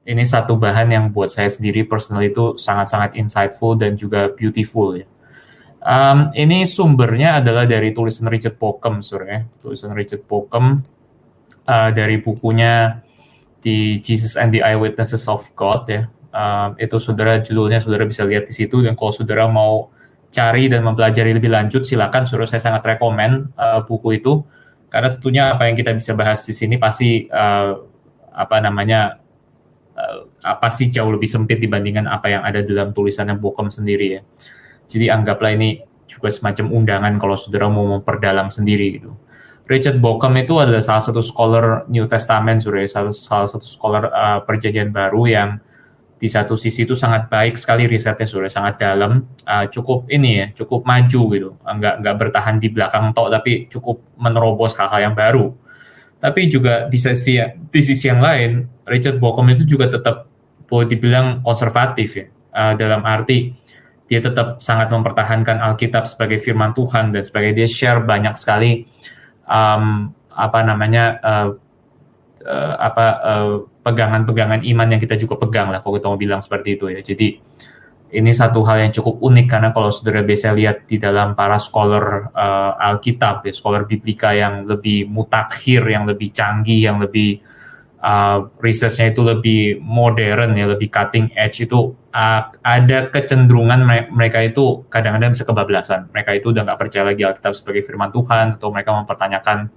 ini satu bahan yang buat saya sendiri personal itu sangat-sangat insightful dan juga beautiful ya. Ini sumbernya adalah dari tulisan Richard Bauckham, ya. Tulisan Richard Bauckham dari bukunya The Jesus and the Eyewitnesses of God ya. Itu judulnya saudara bisa lihat di situ, dan kalau saudara mau cari dan mempelajari lebih lanjut silakan, saudara, saya sangat rekomen buku itu, karena tentunya apa yang kita bisa bahas di sini pasti pasti jauh lebih sempit dibandingkan apa yang ada dalam tulisannya Bauckham sendiri ya. Jadi anggaplah ini juga semacam undangan kalau saudara mau memperdalam sendiri gitu. Richard Bauckham itu adalah salah satu scholar New Testament, salah satu scholar Perjanjian Baru yang di satu sisi itu sangat baik sekali risetnya, sangat dalam, cukup maju gitu, nggak bertahan di belakang tok, tapi cukup menerobos hal-hal yang baru. Tapi juga di sisi yang lain, Richard Bauckham itu juga tetap boleh dibilang konservatif ya, dalam arti dia tetap sangat mempertahankan Alkitab sebagai firman Tuhan dan sebagai dia share banyak sekali pegangan-pegangan iman yang kita juga pegang lah, kalau kita mau bilang seperti itu ya. Jadi ini satu hal yang cukup unik, karena kalau saudara bisa lihat di dalam para scholar Alkitab, ya, scholar Biblika yang lebih mutakhir, yang lebih canggih, yang lebih research-nya itu lebih modern ya, lebih cutting edge, itu ada kecenderungan mereka itu kadang-kadang bisa kebablasan. Mereka itu udah nggak percaya lagi Alkitab sebagai firman Tuhan, atau mereka mempertanyakan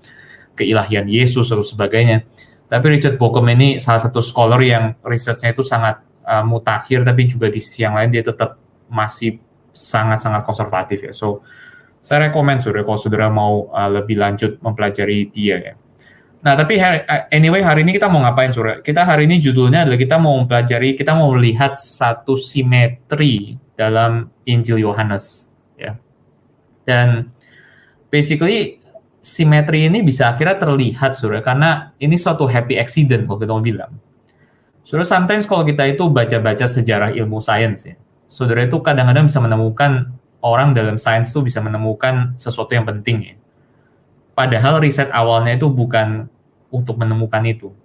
keilahian Yesus atau sebagainya. Tapi Richard Bauckham ini salah satu scholar yang research-nya itu sangat mutakhir, tapi juga di sisi yang lain dia tetap masih sangat-sangat konservatif ya. So saya rekomen kalau saudara mau lebih lanjut mempelajari dia ya. Nah, tapi anyway, hari ini kita mau ngapain, saudara? Kita hari ini judulnya adalah kita mau melihat satu simetri dalam Injil Yohanes ya. Dan basically simetri ini bisa akhirnya terlihat, saudara, karena ini suatu happy accident kalau kita mau bilang. Saudara, sometimes kalau kita itu baca-baca sejarah ilmu sains ya, saudara itu kadang-kadang bisa menemukan, orang dalam sains itu bisa menemukan sesuatu yang penting ya. Padahal riset awalnya itu bukan untuk menemukan itu.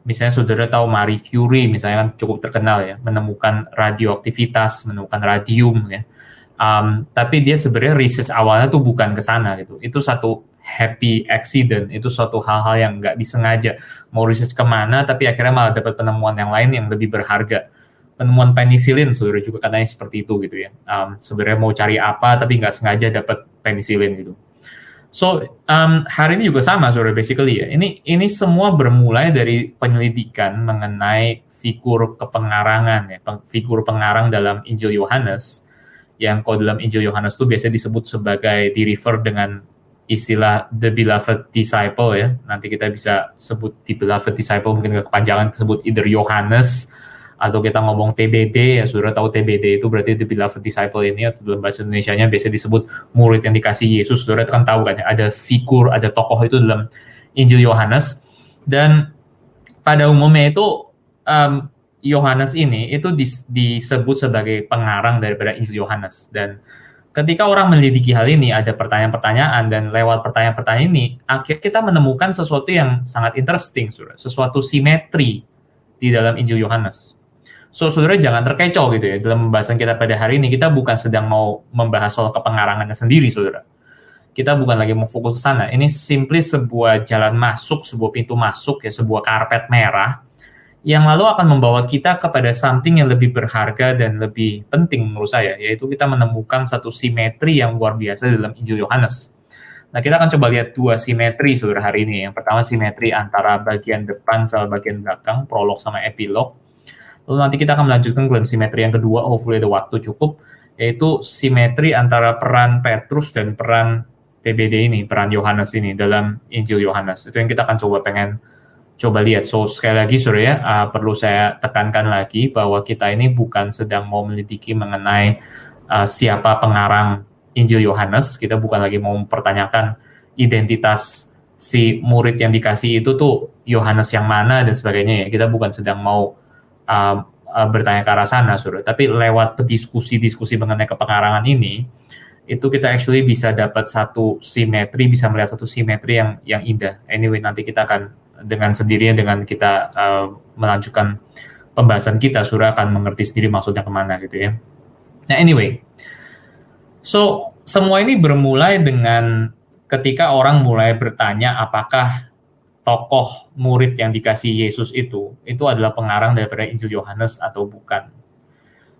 Misalnya saudara tahu Marie Curie, misalnya kan cukup terkenal ya, menemukan radioaktivitas, menemukan radium ya. Tapi dia sebenarnya riset awalnya tuh bukan ke sana gitu. Itu satu happy accident, itu suatu hal-hal yang nggak disengaja. Mau riset kemana, tapi akhirnya malah dapat penemuan yang lain yang lebih berharga. Penemuan penisilin, saudara, juga katanya seperti itu gitu ya. Sebenarnya mau cari apa, tapi nggak sengaja dapat penisilin gitu. So, hari ini juga sama, saudara, basically ya. Ini semua bermulai dari penyelidikan mengenai figur kepengarangan ya, figur pengarang dalam Injil Yohanes, yang kalau dalam Injil Yohanes itu biasanya disebut sebagai, di-refer dengan istilah the beloved disciple ya. Nanti kita bisa sebut the beloved disciple, mungkin kepanjangan sebut either Yohanes, atau kita ngomong TBD ya, saudara tahu TBD itu berarti the beloved disciple ini, atau dalam bahasa Indonesianya biasa disebut murid yang dikasih Yesus. Saudara kan tahu kan ya, ada figur, ada tokoh itu dalam Injil Yohanes. Dan pada umumnya itu Yohanes ini itu disebut sebagai pengarang daripada Injil Yohanes. Dan ketika orang menyelidiki hal ini, ada pertanyaan-pertanyaan, dan lewat pertanyaan-pertanyaan ini akhirnya kita menemukan sesuatu yang sangat interesting, saudara, sesuatu simetri di dalam Injil Yohanes. So, saudara jangan terkecoh gitu ya. Dalam pembahasan kita pada hari ini, kita bukan sedang mau membahas soal kepengarangannya sendiri, saudara. Kita bukan lagi mau fokus ke sana. Ini simply sebuah jalan masuk, sebuah pintu masuk ya, sebuah karpet merah yang lalu akan membawa kita kepada something yang lebih berharga dan lebih penting menurut saya, yaitu kita menemukan satu simetri yang luar biasa dalam Injil Yohanes. Nah, kita akan coba lihat dua simetri, saudara, hari ini. Yang pertama, simetri antara bagian depan sama bagian belakang, prolog sama epilog. Lalu nanti kita akan melanjutkan ke simetri yang kedua, hopefully ada waktu cukup, yaitu simetri antara peran Petrus dan peran TBD ini, peran Yohanes ini dalam Injil Yohanes. Itu yang kita akan coba lihat. So, sekali lagi, saudara ya, perlu saya tekankan lagi bahwa kita ini bukan sedang mau menyelidiki mengenai siapa pengarang Injil Yohanes. Kita bukan lagi mau mempertanyakan identitas si murid yang dikasih itu tuh Yohanes yang mana dan sebagainya ya. Kita bukan sedang mau bertanya ke arah sana, saudara. Tapi lewat diskusi mengenai kepengarangan ini, itu kita actually bisa dapat satu simetri, bisa melihat satu simetri yang indah. Anyway, nanti kita akan dengan sendirinya, dengan kita melanjutkan pembahasan kita, saudara akan mengerti sendiri maksudnya kemana gitu ya. Nah anyway, so semua ini bermulai dengan ketika orang mulai bertanya apakah tokoh murid yang dikasih Yesus itu adalah pengarang daripada Injil Yohanes atau bukan.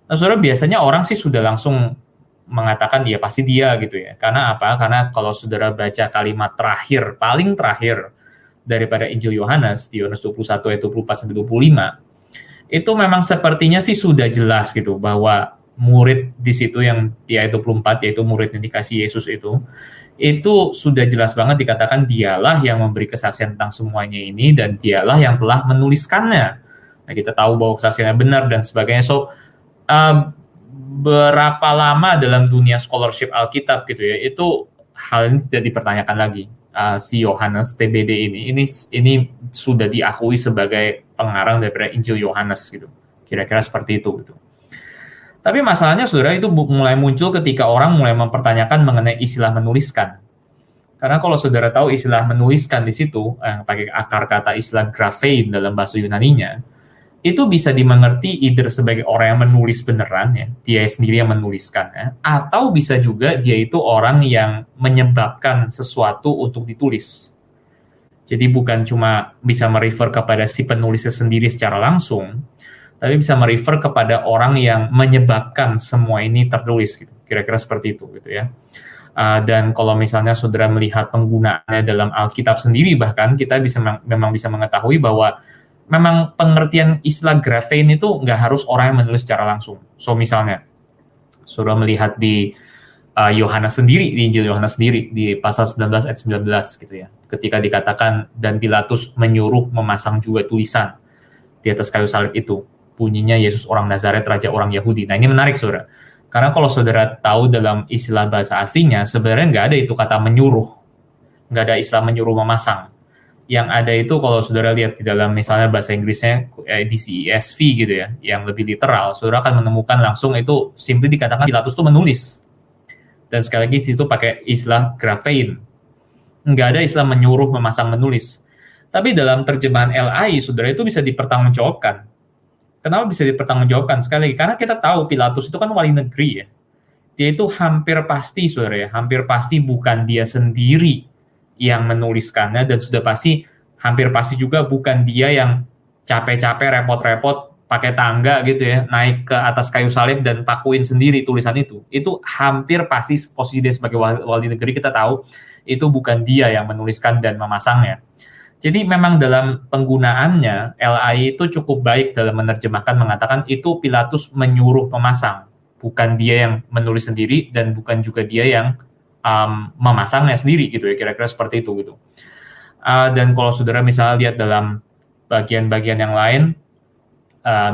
Nah, saudara, biasanya orang sih sudah langsung mengatakan ya pasti dia gitu ya. Karena apa? Karena kalau saudara baca kalimat terakhir, paling terakhir daripada Injil Yohanes, di Yohanes 21 ayat 24-25, itu memang sepertinya sih sudah jelas gitu bahwa murid di situ yang di ayat 24, yaitu murid yang dikasih Yesus itu sudah jelas banget dikatakan dialah yang memberi kesaksian tentang semuanya ini dan dialah yang telah menuliskannya. Nah, kita tahu bahwa kesaksiannya benar dan sebagainya. So, berapa lama dalam dunia scholarship Alkitab gitu ya, itu hal ini tidak dipertanyakan lagi. Si Yohanes TBD ini sudah diakui sebagai pengarang daripada Injil Yohanes gitu. Kira-kira seperti itu gitu. Tapi masalahnya saudara itu mulai muncul ketika orang mulai mempertanyakan mengenai istilah menuliskan. Karena kalau saudara tahu istilah menuliskan di situ, pakai akar kata istilah graphein dalam bahasa Yunaninya, itu bisa dimengerti either sebagai orang yang menulis beneran ya, dia sendiri yang menuliskan ya, atau bisa juga dia itu orang yang menyebabkan sesuatu untuk ditulis. Jadi bukan cuma bisa merefer kepada si penulisnya sendiri secara langsung, tapi bisa merefer kepada orang yang menyebabkan semua ini tertulis gitu. Kira-kira seperti itu gitu ya. Dan kalau misalnya saudara melihat penggunaannya dalam Alkitab sendiri, bahkan kita memang bisa mengetahui bahwa memang pengertian istilah graphein itu nggak harus orang yang menulis secara langsung. So misalnya, saudara melihat di Yohanes sendiri, di Injil Yohanes sendiri, di pasal 19 ayat 19 gitu ya. Ketika dikatakan, dan Pilatus menyuruh memasang juga tulisan di atas kayu salib itu. Bunyinya Yesus orang Nazaret, Raja orang Yahudi. Nah ini menarik saudara. Karena kalau saudara tahu dalam istilah bahasa aslinya, sebenarnya nggak ada itu kata menyuruh. Nggak ada istilah menyuruh memasang. Yang ada itu kalau saudara lihat di dalam misalnya bahasa Inggrisnya di ESV gitu ya, yang lebih literal, saudara akan menemukan langsung itu simply dikatakan Pilatus itu menulis. Dan sekali lagi di situ pakai istilah graphein. Nggak ada istilah menyuruh, memasang, menulis. Tapi dalam terjemahan LAI, saudara itu bisa dipertanggungjawabkan. Kenapa bisa dipertanggungjawabkan? Sekali lagi, karena kita tahu Pilatus itu kan wali negeri ya. Dia itu hampir pasti, saudara ya, hampir pasti bukan dia sendiri yang menuliskannya, dan sudah pasti, hampir pasti juga bukan dia yang capek-capek, repot-repot, pakai tangga gitu ya, naik ke atas kayu salib dan pakuin sendiri tulisan itu. Itu hampir pasti posisi dia sebagai wali negeri, kita tahu, itu bukan dia yang menuliskan dan memasangnya. Jadi memang dalam penggunaannya, LAI itu cukup baik dalam menerjemahkan, mengatakan itu Pilatus menyuruh memasang. Bukan dia yang menulis sendiri, dan bukan juga dia yang memasangnya sendiri, gitu ya, kira-kira seperti itu. Gitu. Dan kalau saudara misalnya lihat dalam bagian-bagian yang lain,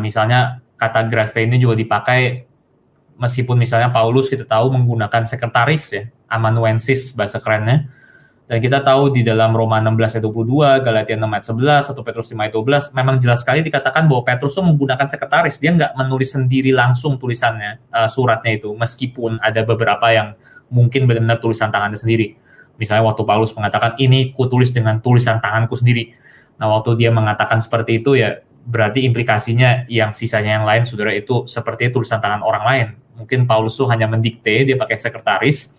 misalnya kata graphein ini juga dipakai, meskipun misalnya Paulus kita tahu menggunakan sekretaris ya, amanuensis bahasa kerennya. Dan kita tahu di dalam Roma 16 ayat 22, Galatia 6 ayat 11, 1 Petrus 5 ayat 12, memang jelas sekali dikatakan bahwa Petrus itu menggunakan sekretaris. Dia nggak menulis sendiri langsung tulisannya, suratnya itu, meskipun ada beberapa yang mungkin benar-benar tulisan tangannya sendiri. Misalnya waktu Paulus mengatakan, ini ku tulis dengan tulisan tanganku sendiri. Nah, waktu dia mengatakan seperti itu, ya berarti implikasinya yang sisanya yang lain, saudara, itu seperti tulisan tangan orang lain. Mungkin Paulus itu hanya mendikte, dia pakai sekretaris,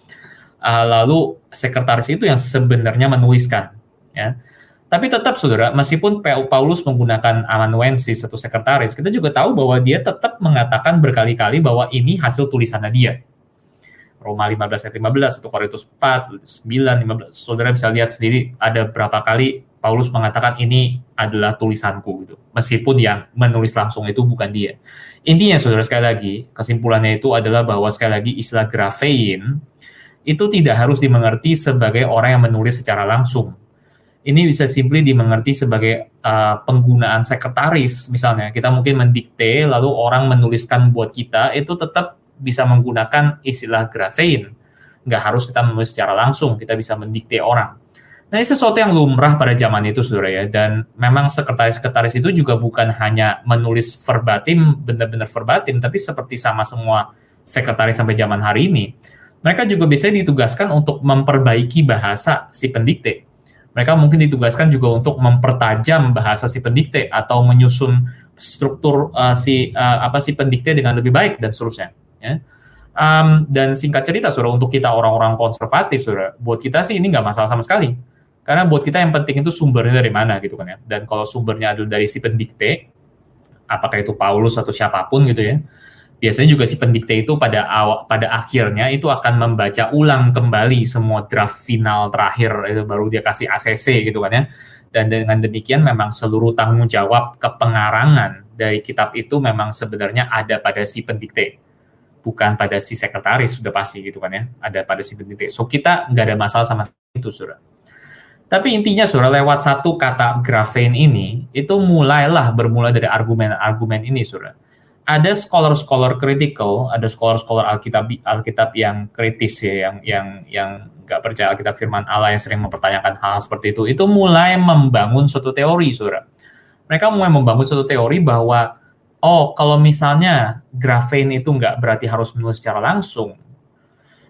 lalu sekretaris itu yang sebenarnya menuliskan, ya. Tapi tetap saudara, meskipun Paulus menggunakan amanuensis atau sekretaris, kita juga tahu bahwa dia tetap mengatakan berkali-kali bahwa ini hasil tulisannya dia. Roma 15 ayat 15, 1 Korintus 4, 9, 15, saudara bisa lihat sendiri ada berapa kali Paulus mengatakan ini adalah tulisanku gitu. Meskipun yang menulis langsung itu bukan dia. Intinya saudara, sekali lagi, kesimpulannya itu adalah bahwa sekali lagi istilah graphein itu tidak harus dimengerti sebagai orang yang menulis secara langsung. Ini bisa simply dimengerti sebagai penggunaan sekretaris. Misalnya, kita mungkin mendikte, lalu orang menuliskan buat kita, itu tetap bisa menggunakan istilah graphein. Nggak harus kita menulis secara langsung, kita bisa mendikte orang. Nah, ini sesuatu yang lumrah pada zaman itu, saudara ya. Dan memang sekretaris-sekretaris itu juga bukan hanya menulis verbatim, benar-benar verbatim, tapi seperti sama semua sekretaris sampai zaman hari ini. Mereka juga biasanya ditugaskan untuk memperbaiki bahasa si pendikte. Mereka mungkin ditugaskan juga untuk mempertajam bahasa si pendikte atau menyusun struktur si pendikte dengan lebih baik dan seterusnya. Ya. Dan singkat cerita, saudara, untuk kita orang-orang konservatif, saudara, buat kita sih ini nggak masalah sama sekali. Karena buat kita yang penting itu sumbernya dari mana gitu kan ya. Dan kalau sumbernya adalah dari si pendikte, apakah itu Paulus atau siapapun gitu ya, biasanya juga si pendikte itu pada akhirnya itu akan membaca ulang kembali semua draft final terakhir, itu baru dia kasih ACC gitu kan ya. Dan dengan demikian memang seluruh tanggung jawab kepengarangan dari kitab itu memang sebenarnya ada pada si pendikte, bukan pada si sekretaris, sudah pasti gitu kan ya, ada pada si pendikte. So kita nggak ada masalah sama itu, saudara. Tapi intinya, saudara, lewat satu kata graphein ini, itu bermula dari argumen-argumen ini, saudara. Ada scholar-scholar critical, ada scholar-scholar Alkitab yang kritis ya, yang nggak percaya Alkitab firman Allah, yang sering mempertanyakan hal seperti itu mulai membangun suatu teori, saudara. Mereka mulai membangun suatu teori bahwa, kalau misalnya graphein itu nggak berarti harus menulis secara langsung,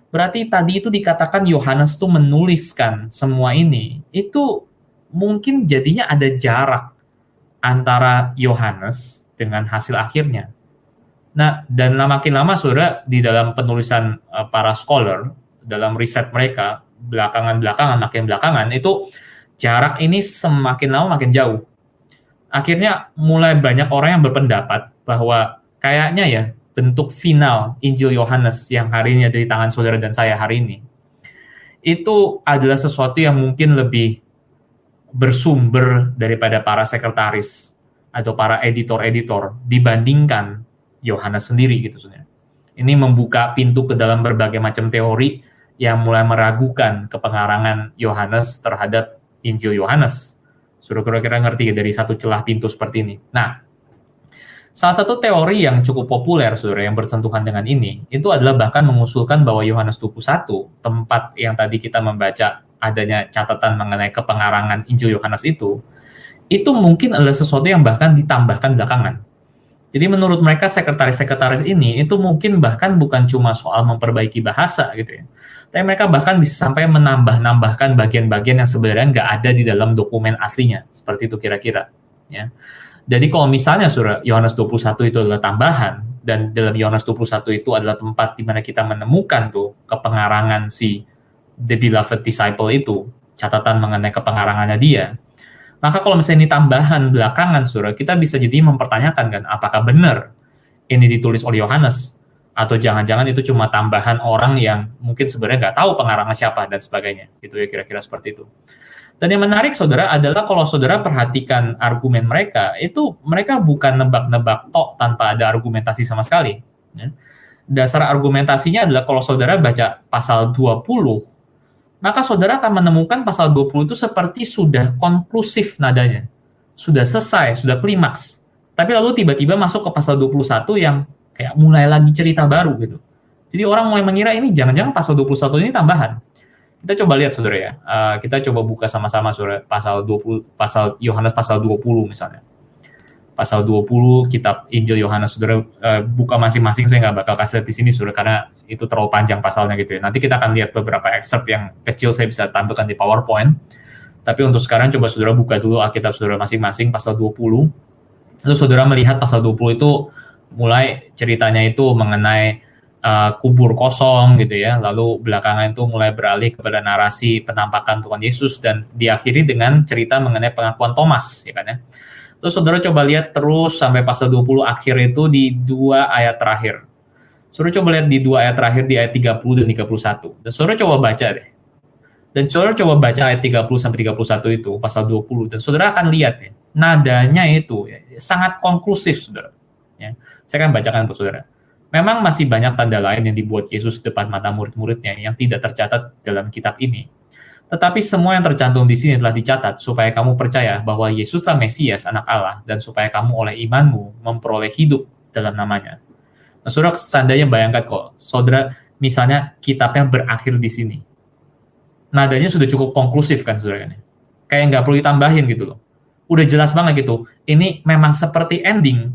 berarti tadi itu dikatakan Yohanes tuh menuliskan semua ini, itu mungkin jadinya ada jarak antara Yohanes dengan hasil akhirnya. Nah, dan makin lama, saudara, di dalam penulisan para scholar, dalam riset mereka, makin belakangan, itu jarak ini semakin lama makin jauh. Akhirnya mulai banyak orang yang berpendapat bahwa kayaknya ya, bentuk final Injil Yohanes yang hari ini ada di tangan saudara dan saya hari ini, itu adalah sesuatu yang mungkin lebih bersumber daripada para sekretaris atau para editor-editor dibandingkan Yohanes sendiri gitu sebenarnya. Ini membuka pintu ke dalam berbagai macam teori yang mulai meragukan kepengarangan Yohanes terhadap Injil Yohanes. Sudah kira-kira ngerti dari satu celah pintu seperti ini. Nah, salah satu teori yang cukup populer, saudara, yang bersentuhan dengan ini, itu adalah bahkan mengusulkan bahwa Yohanes 21, tempat yang tadi kita membaca adanya catatan mengenai kepengarangan Injil Yohanes itu mungkin adalah sesuatu yang bahkan ditambahkan belakangan. Jadi menurut mereka sekretaris-sekretaris ini itu mungkin bahkan bukan cuma soal memperbaiki bahasa gitu ya, tapi mereka bahkan bisa sampai menambahkan bagian-bagian yang sebenarnya nggak ada di dalam dokumen aslinya, seperti itu kira-kira. Ya. Jadi kalau misalnya surah Yohanes 21 itu adalah tambahan, dan dalam Yohanes 21 itu adalah tempat di mana kita menemukan tuh kepengarangan si The Beloved Disciple itu, catatan mengenai kepengarangannya dia, maka kalau misalnya ini tambahan belakangan, saudara, kita bisa jadi mempertanyakan kan, apakah benar ini ditulis oleh Yohanes, atau jangan-jangan itu cuma tambahan orang yang mungkin sebenarnya nggak tahu pengarangnya siapa, dan sebagainya. Gitu ya, kira-kira seperti itu. Dan yang menarik, saudara, adalah kalau saudara perhatikan argumen mereka, itu mereka bukan nebak-nebak tok tanpa ada argumentasi sama sekali. Ya. Dasar argumentasinya adalah kalau saudara baca pasal 20, maka saudara akan menemukan pasal 20 itu seperti sudah konklusif nadanya. Sudah selesai, sudah klimaks. Tapi lalu tiba-tiba masuk ke pasal 21 yang kayak mulai lagi cerita baru gitu. Jadi orang mulai mengira ini jangan-jangan pasal 21 ini tambahan. Kita coba lihat, saudara ya. Kita coba buka sama-sama, saudara, pasal Yohanes pasal 20 misalnya. Pasal 20 kitab Injil Yohanes, saudara, buka masing-masing, saya nggak bakal kasih lihat di sini, saudara, karena itu terlalu panjang pasalnya gitu ya. Nanti kita akan lihat beberapa excerpt yang kecil, saya bisa tampilkan di PowerPoint. Tapi untuk sekarang coba saudara buka dulu Alkitab saudara masing-masing pasal 20. Lalu saudara melihat pasal 20 itu mulai ceritanya itu mengenai kubur kosong gitu ya. Lalu belakangan itu mulai beralih kepada narasi penampakan Tuhan Yesus dan diakhiri dengan cerita mengenai pengakuan Thomas, ya kan ya. Terus saudara coba lihat terus sampai pasal 20 akhir itu di 2 ayat terakhir. Saudara coba lihat di 2 ayat terakhir di ayat 30 dan 31. Dan saudara coba baca deh. Dan saudara coba baca ayat 30 sampai 31 itu, pasal 20. Dan saudara akan lihat ya, nadanya itu ya, sangat konklusif, saudara. Ya. Saya akan bacakan untuk saudara. Memang masih banyak tanda lain yang dibuat Yesus depan mata murid-muridnya yang tidak tercatat dalam kitab ini. Tetapi semua yang tercantum di sini telah dicatat supaya kamu percaya bahwa Yesuslah Mesias, Anak Allah, dan supaya kamu oleh imanmu memperoleh hidup dalam namanya. Nah, saudara, seandainya bayangkan kok, saudara, misalnya kitabnya berakhir di sini. Nadanya sudah cukup konklusif kan, saudara? Kayak nggak perlu ditambahin gitu loh. Udah jelas banget gitu. Ini memang seperti ending.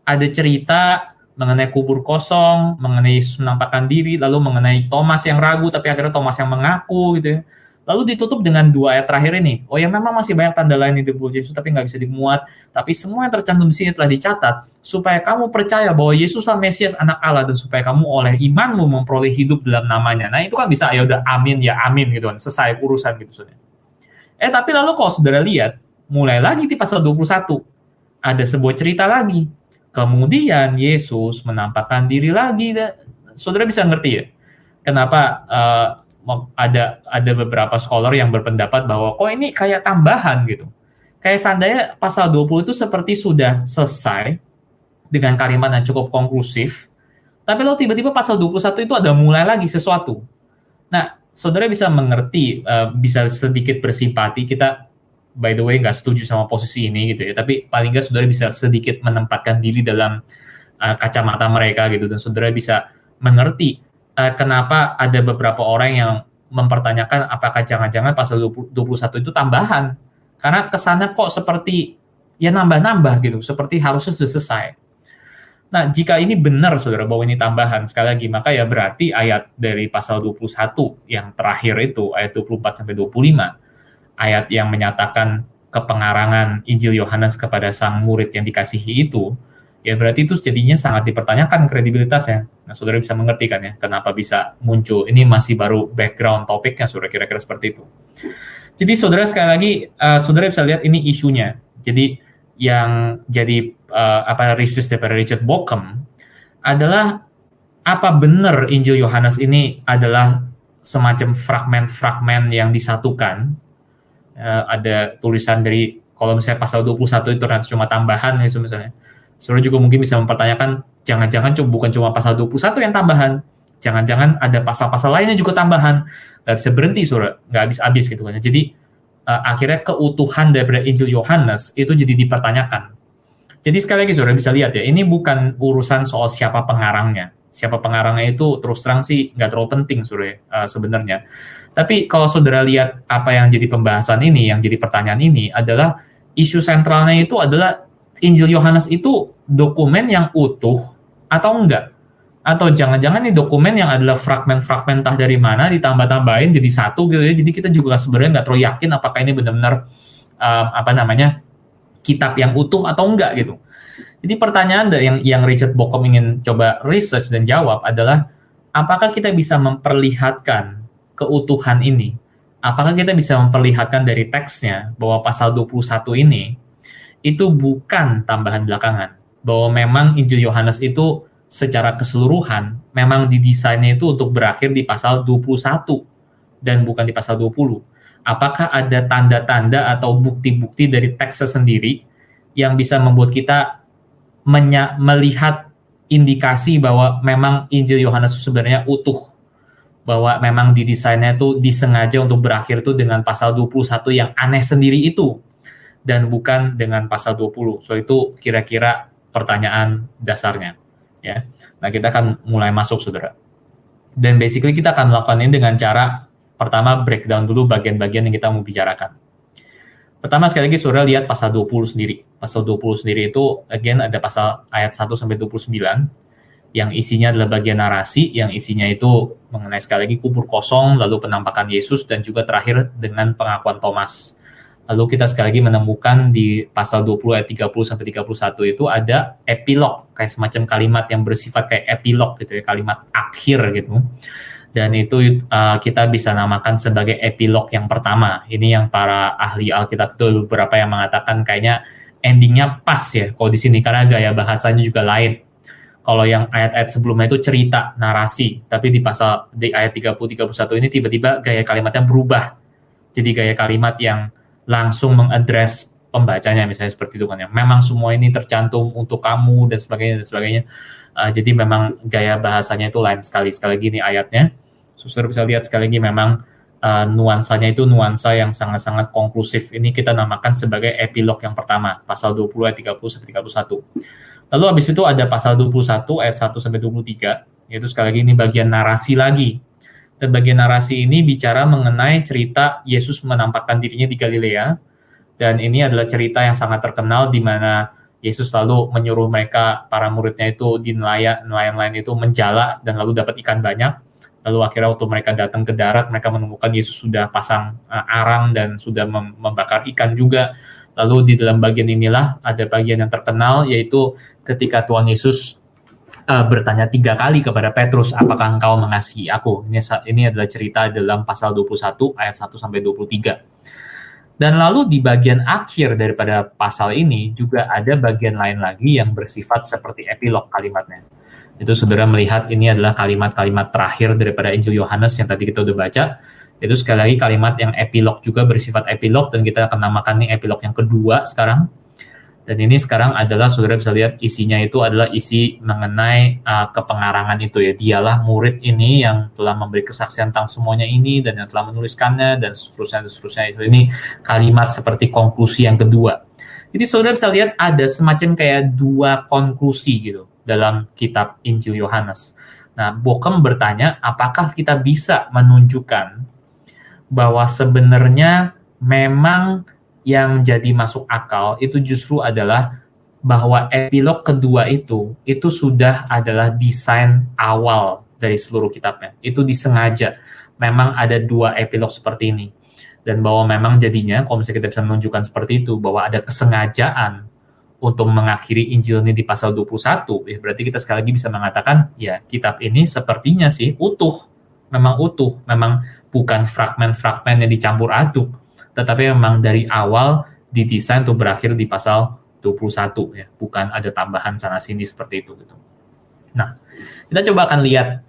Ada cerita mengenai kubur kosong, mengenai Yesus menampakkan diri, lalu mengenai Thomas yang ragu, tapi akhirnya Thomas yang mengaku gitu ya. Lalu ditutup dengan 2 ayat terakhir ini. Oh ya, memang masih banyak tanda lain di tubuh Yesus, tapi nggak bisa dimuat. Tapi semua yang tercantum di sini telah dicatat, supaya kamu percaya bahwa Yesuslah Mesias Anak Allah, dan supaya kamu oleh imanmu memperoleh hidup dalam namanya. Nah itu kan bisa, ya udah amin ya amin gitu kan, selesai urusan gitu. Tapi lalu kalau saudara lihat, mulai lagi di pasal 21, ada sebuah cerita lagi. Kemudian Yesus menampakkan diri lagi. Saudara bisa ngerti ya, kenapa ada beberapa scholar yang berpendapat bahwa kok ini kayak tambahan gitu. Kayak seandainya pasal 20 itu seperti sudah selesai dengan kalimat yang cukup konklusif, tapi lalu tiba-tiba pasal 21 itu ada mulai lagi sesuatu. Nah, saudara bisa mengerti, bisa sedikit bersimpati. Kita, by the way, nggak setuju sama posisi ini gitu ya, tapi paling nggak saudara bisa sedikit menempatkan diri dalam kacamata mereka gitu, dan saudara bisa mengerti kenapa ada beberapa orang yang mempertanyakan apakah jangan-jangan pasal 21 itu tambahan, karena kesannya kok seperti ya nambah-nambah gitu, seperti harusnya sudah selesai. Nah, jika ini benar saudara bahwa ini tambahan, sekali lagi, maka ya berarti ayat dari pasal 21 yang terakhir itu, ayat 24-25, ayat yang menyatakan kepengarangan Injil Yohanes kepada sang murid yang dikasihi itu, ya berarti itu jadinya sangat dipertanyakan kredibilitasnya. Nah, saudara bisa mengerti kan ya, kenapa bisa muncul. Ini masih baru background topiknya, saudara, kira-kira seperti itu. Jadi saudara, sekali lagi, saudara bisa lihat ini isunya. Jadi yang jadi resist daripada Richard Bauckham adalah, apa benar Injil Yohanes ini adalah semacam fragmen-fragmen yang disatukan. Ada tulisan dari, kalau misalnya pasal 21 itu ternyata cuma tambahan, misalnya. Saudara juga mungkin bisa mempertanyakan, jangan-jangan bukan cuma pasal 21 yang tambahan, jangan-jangan ada pasal-pasal lainnya juga tambahan. Nggak bisa berhenti, saudara, nggak habis-habis gitu kan. Jadi akhirnya keutuhan daripada Injil Yohanes itu jadi dipertanyakan. Jadi sekali lagi saudara bisa lihat ya, ini bukan urusan soal siapa pengarangnya. Siapa pengarangnya itu terus terang sih nggak terlalu penting saudara, sebenarnya. Tapi kalau saudara lihat apa yang jadi pembahasan ini, yang jadi pertanyaan ini adalah, isu sentralnya itu adalah Injil Yohanes itu dokumen yang utuh atau enggak? Atau jangan-jangan nih dokumen yang adalah fragmen-fragmen entah dari mana ditambah-tambahin jadi satu gitu ya. Jadi kita juga sebenarnya nggak terlalu yakin apakah ini benar-benar kitab yang utuh atau enggak gitu. Jadi pertanyaan yang Richard Bauckham ingin coba research dan jawab adalah, apakah kita bisa memperlihatkan keutuhan ini? Apakah kita bisa memperlihatkan dari teksnya bahwa pasal 21 ini itu bukan tambahan belakangan, bahwa memang Injil Yohanes itu secara keseluruhan memang didesainnya itu untuk berakhir di pasal 21 dan bukan di pasal 20. Apakah ada tanda-tanda atau bukti-bukti dari teksnya sendiri yang bisa membuat kita melihat indikasi bahwa memang Injil Yohanes itu sebenarnya utuh, bahwa memang didesainnya itu disengaja untuk berakhir itu dengan pasal 21 yang aneh sendiri itu, dan bukan dengan pasal 20. So itu kira-kira pertanyaan dasarnya. Ya. Nah, kita akan mulai masuk, saudara. Dan basically kita akan melakukan ini dengan cara, pertama breakdown dulu bagian-bagian yang kita mau bicarakan. Pertama, sekali lagi saudara lihat pasal 20 sendiri. Pasal 20 sendiri itu, again, ada pasal ayat 1-29, yang isinya adalah bagian narasi, yang isinya itu mengenai sekali lagi kubur kosong, lalu penampakan Yesus, dan juga terakhir dengan pengakuan Thomas. Lalu kita sekali lagi menemukan di pasal 20 ayat 30-31 itu ada epilog, kayak semacam kalimat yang bersifat kayak epilog gitu ya, kalimat akhir gitu. Dan itu kita bisa namakan sebagai epilog yang pertama. Ini yang para ahli Alkitab itu beberapa yang mengatakan kayaknya endingnya pas ya kalau di sini, karena gaya bahasanya juga lain. Kalau yang ayat-ayat sebelumnya itu cerita, narasi, tapi di ayat 30-31 ini tiba-tiba gaya kalimatnya berubah. Jadi gaya kalimat yang langsung mengadres pembacanya, misalnya seperti itu kan ya. Memang semua ini tercantum untuk kamu dan sebagainya. Jadi memang gaya bahasanya itu lain sekali. Sekali lagi ini ayatnya, saudara bisa lihat sekali lagi memang nuansanya itu nuansa yang sangat-sangat konklusif. Ini kita namakan sebagai epilog yang pertama, pasal 20 ayat 30-31. Lalu habis itu ada pasal 21 ayat 1-23, yaitu sekali lagi ini bagian narasi lagi. Dan bagian narasi ini bicara mengenai cerita Yesus menampakkan dirinya di Galilea. Dan ini adalah cerita yang sangat terkenal di mana Yesus lalu menyuruh mereka, para muridnya itu di nelayan itu menjala dan lalu dapat ikan banyak. Lalu akhirnya waktu mereka datang ke darat, mereka menemukan Yesus sudah pasang arang dan sudah membakar ikan juga. Lalu di dalam bagian inilah ada bagian yang terkenal, yaitu ketika Tuhan Yesus bertanya 3 kali kepada Petrus, apakah engkau mengasihi aku? Ini adalah cerita dalam pasal 21 ayat 1 sampai 23. Dan lalu di bagian akhir daripada pasal ini juga ada bagian lain lagi yang bersifat seperti epilog kalimatnya. Itu saudara melihat ini adalah kalimat-kalimat terakhir daripada Injil Yohanes yang tadi kita udah baca. Itu sekali lagi kalimat yang epilog juga bersifat epilog, dan kita akan namakan ini epilog yang kedua sekarang. Dan ini sekarang adalah saudara bisa lihat isinya itu adalah isi mengenai kepengarangan itu ya. Dialah murid ini yang telah memberi kesaksian tentang semuanya ini dan yang telah menuliskannya dan seterusnya. Ini kalimat seperti konklusi yang kedua. Jadi saudara bisa lihat ada semacam kayak 2 konklusi gitu dalam kitab Injil Yohanes. Nah, Bokem bertanya, apakah kita bisa menunjukkan bahwa sebenarnya memang yang jadi masuk akal itu justru adalah bahwa epilog kedua itu sudah adalah desain awal dari seluruh kitabnya. Itu disengaja. Memang ada 2 epilog seperti ini. Dan bahwa memang jadinya, kalau misalnya kita bisa menunjukkan seperti itu, bahwa ada kesengajaan untuk mengakhiri Injil ini di pasal 21, ya berarti kita sekali lagi bisa mengatakan, ya kitab ini sepertinya sih utuh, memang bukan fragmen-fragmen yang dicampur aduk, tetapi memang dari awal didesain untuk berakhir di pasal 21, ya, bukan ada tambahan sana-sini seperti itu. Gitu. Nah, kita coba akan lihat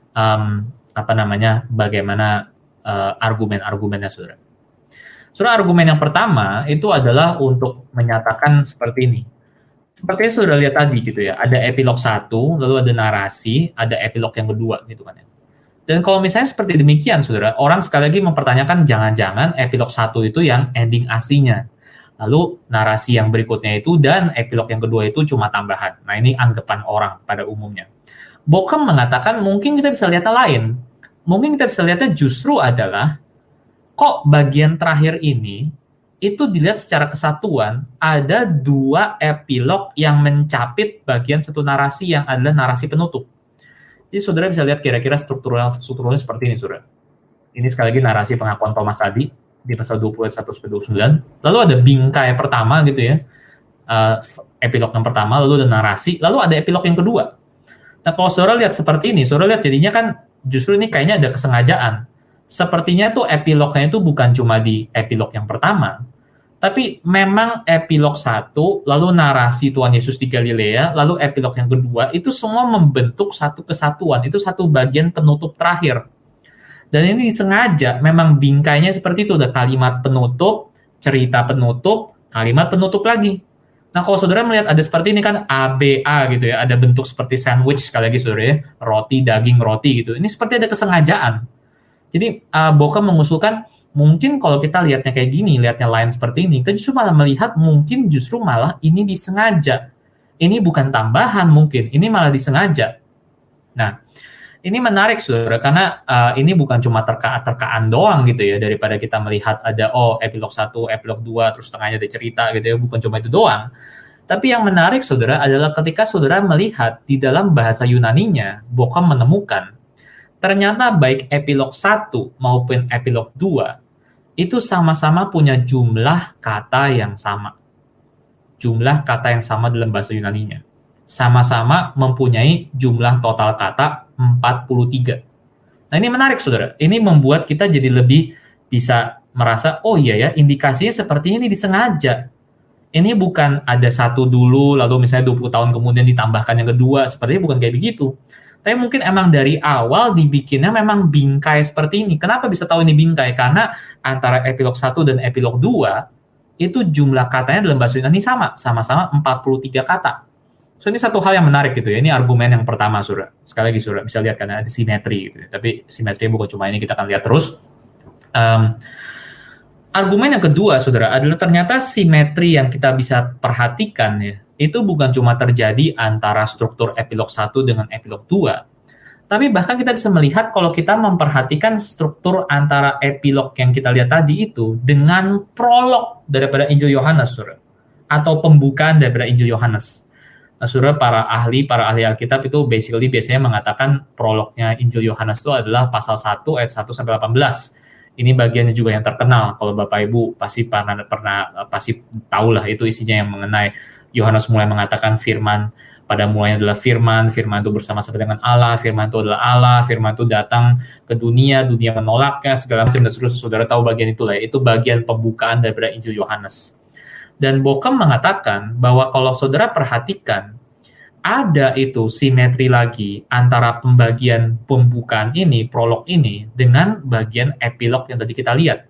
bagaimana argumen-argumennya, saudara. Saudara, argumen yang pertama itu adalah untuk menyatakan seperti ini. Sepertinya sudah lihat tadi gitu ya, ada epilog 1, lalu ada narasi, ada epilog yang kedua gitu kan ya. Dan kalau misalnya seperti demikian, saudara, orang sekali lagi mempertanyakan jangan-jangan epilog 1 itu yang ending aslinya. Lalu narasi yang berikutnya itu dan epilog yang kedua itu cuma tambahan. Nah, ini anggapan orang pada umumnya. Bokem mengatakan mungkin kita bisa lihatnya lain. Mungkin kita bisa lihatnya justru adalah kok bagian terakhir ini itu dilihat secara kesatuan, ada 2 epilog yang mencapit bagian satu narasi yang adalah narasi penutup. Jadi saudara bisa lihat kira-kira strukturalnya seperti ini, saudara. Ini sekali lagi narasi pengakuan Thomas tadi, di pasal 21-29. Lalu ada bingkai pertama gitu ya, epilog yang pertama, lalu ada narasi, lalu ada epilog yang kedua. Nah kalau saudara lihat seperti ini, saudara lihat jadinya kan justru ini kayaknya ada kesengajaan. Sepertinya tuh epilognya itu bukan cuma di epilog yang pertama, tapi memang epilog 1, lalu narasi Tuhan Yesus di Galilea, lalu epilog yang kedua, itu semua membentuk satu kesatuan, itu satu bagian penutup terakhir. Dan ini disengaja, memang bingkainya seperti itu, ada kalimat penutup, cerita penutup, kalimat penutup lagi. Nah kalau saudara melihat ada seperti ini kan ABA gitu ya, ada bentuk seperti sandwich, sekali lagi saudara ya, roti, daging, roti gitu. Ini seperti ada kesengajaan. Jadi Bokem mengusulkan mungkin kalau kita lihatnya kayak gini, lihatnya lain seperti ini, kita justru malah melihat mungkin justru malah ini disengaja. Ini bukan tambahan mungkin, ini malah disengaja. Nah, ini menarik saudara, karena ini bukan cuma terkaan doang gitu ya, daripada kita melihat ada epilog 1, epilog 2, terus tengahnya ada cerita gitu ya, bukan cuma itu doang. Tapi yang menarik saudara adalah ketika saudara melihat di dalam bahasa Yunaninya, Bokem menemukan ternyata baik epilog 1 maupun epilog 2 itu sama-sama punya jumlah kata yang sama. Jumlah kata yang sama dalam bahasa Yunaninya. Sama-sama mempunyai jumlah total kata 43. Nah ini menarik saudara. Ini membuat kita jadi lebih bisa merasa, oh iya ya, indikasinya sepertinya ini disengaja. Ini bukan ada satu dulu, lalu misalnya 20 tahun kemudian ditambahkan yang kedua. Sepertinya bukan kayak begitu. Tapi mungkin emang dari awal dibikinnya memang bingkai seperti ini. Kenapa bisa tahu ini bingkai? Karena antara epilog 1 dan epilog 2, itu jumlah katanya dalam bahasa Yunani sama-sama 43 kata. So ini satu hal yang menarik gitu ya. Ini argumen yang pertama, saudara. Sekali lagi, saudara, bisa lihat karena ada simetri gitu ya. Tapi simetrinya bukan cuma ini, kita akan lihat terus. Argumen yang kedua, saudara, adalah ternyata simetri yang kita bisa perhatikan ya, itu bukan cuma terjadi antara struktur epilog 1 dengan epilog 2, tapi bahkan kita bisa melihat kalau kita memperhatikan struktur antara epilog yang kita lihat tadi itu dengan prolog daripada Injil Yohanes, saudara, atau pembukaan daripada Injil Yohanes. Saudara, para ahli Alkitab itu biasanya mengatakan prolognya Injil Yohanes itu adalah pasal 1 ayat 1 sampai 18. Ini bagiannya juga yang terkenal. Kalau Bapak Ibu pasti tahu lah itu isinya yang mengenai Yohanes mulai mengatakan firman pada mulanya adalah firman itu bersama-sama dengan Allah, firman itu adalah Allah, firman itu datang ke dunia menolaknya, segala macam dan seterusnya. Saudara tahu bagian itulah, itu bagian pembukaan daripada Injil Yohanes. Dan Bokem mengatakan bahwa kalau saudara perhatikan, ada itu simetri lagi antara pembagian pembukaan ini, prolog ini, dengan bagian epilog yang tadi kita lihat.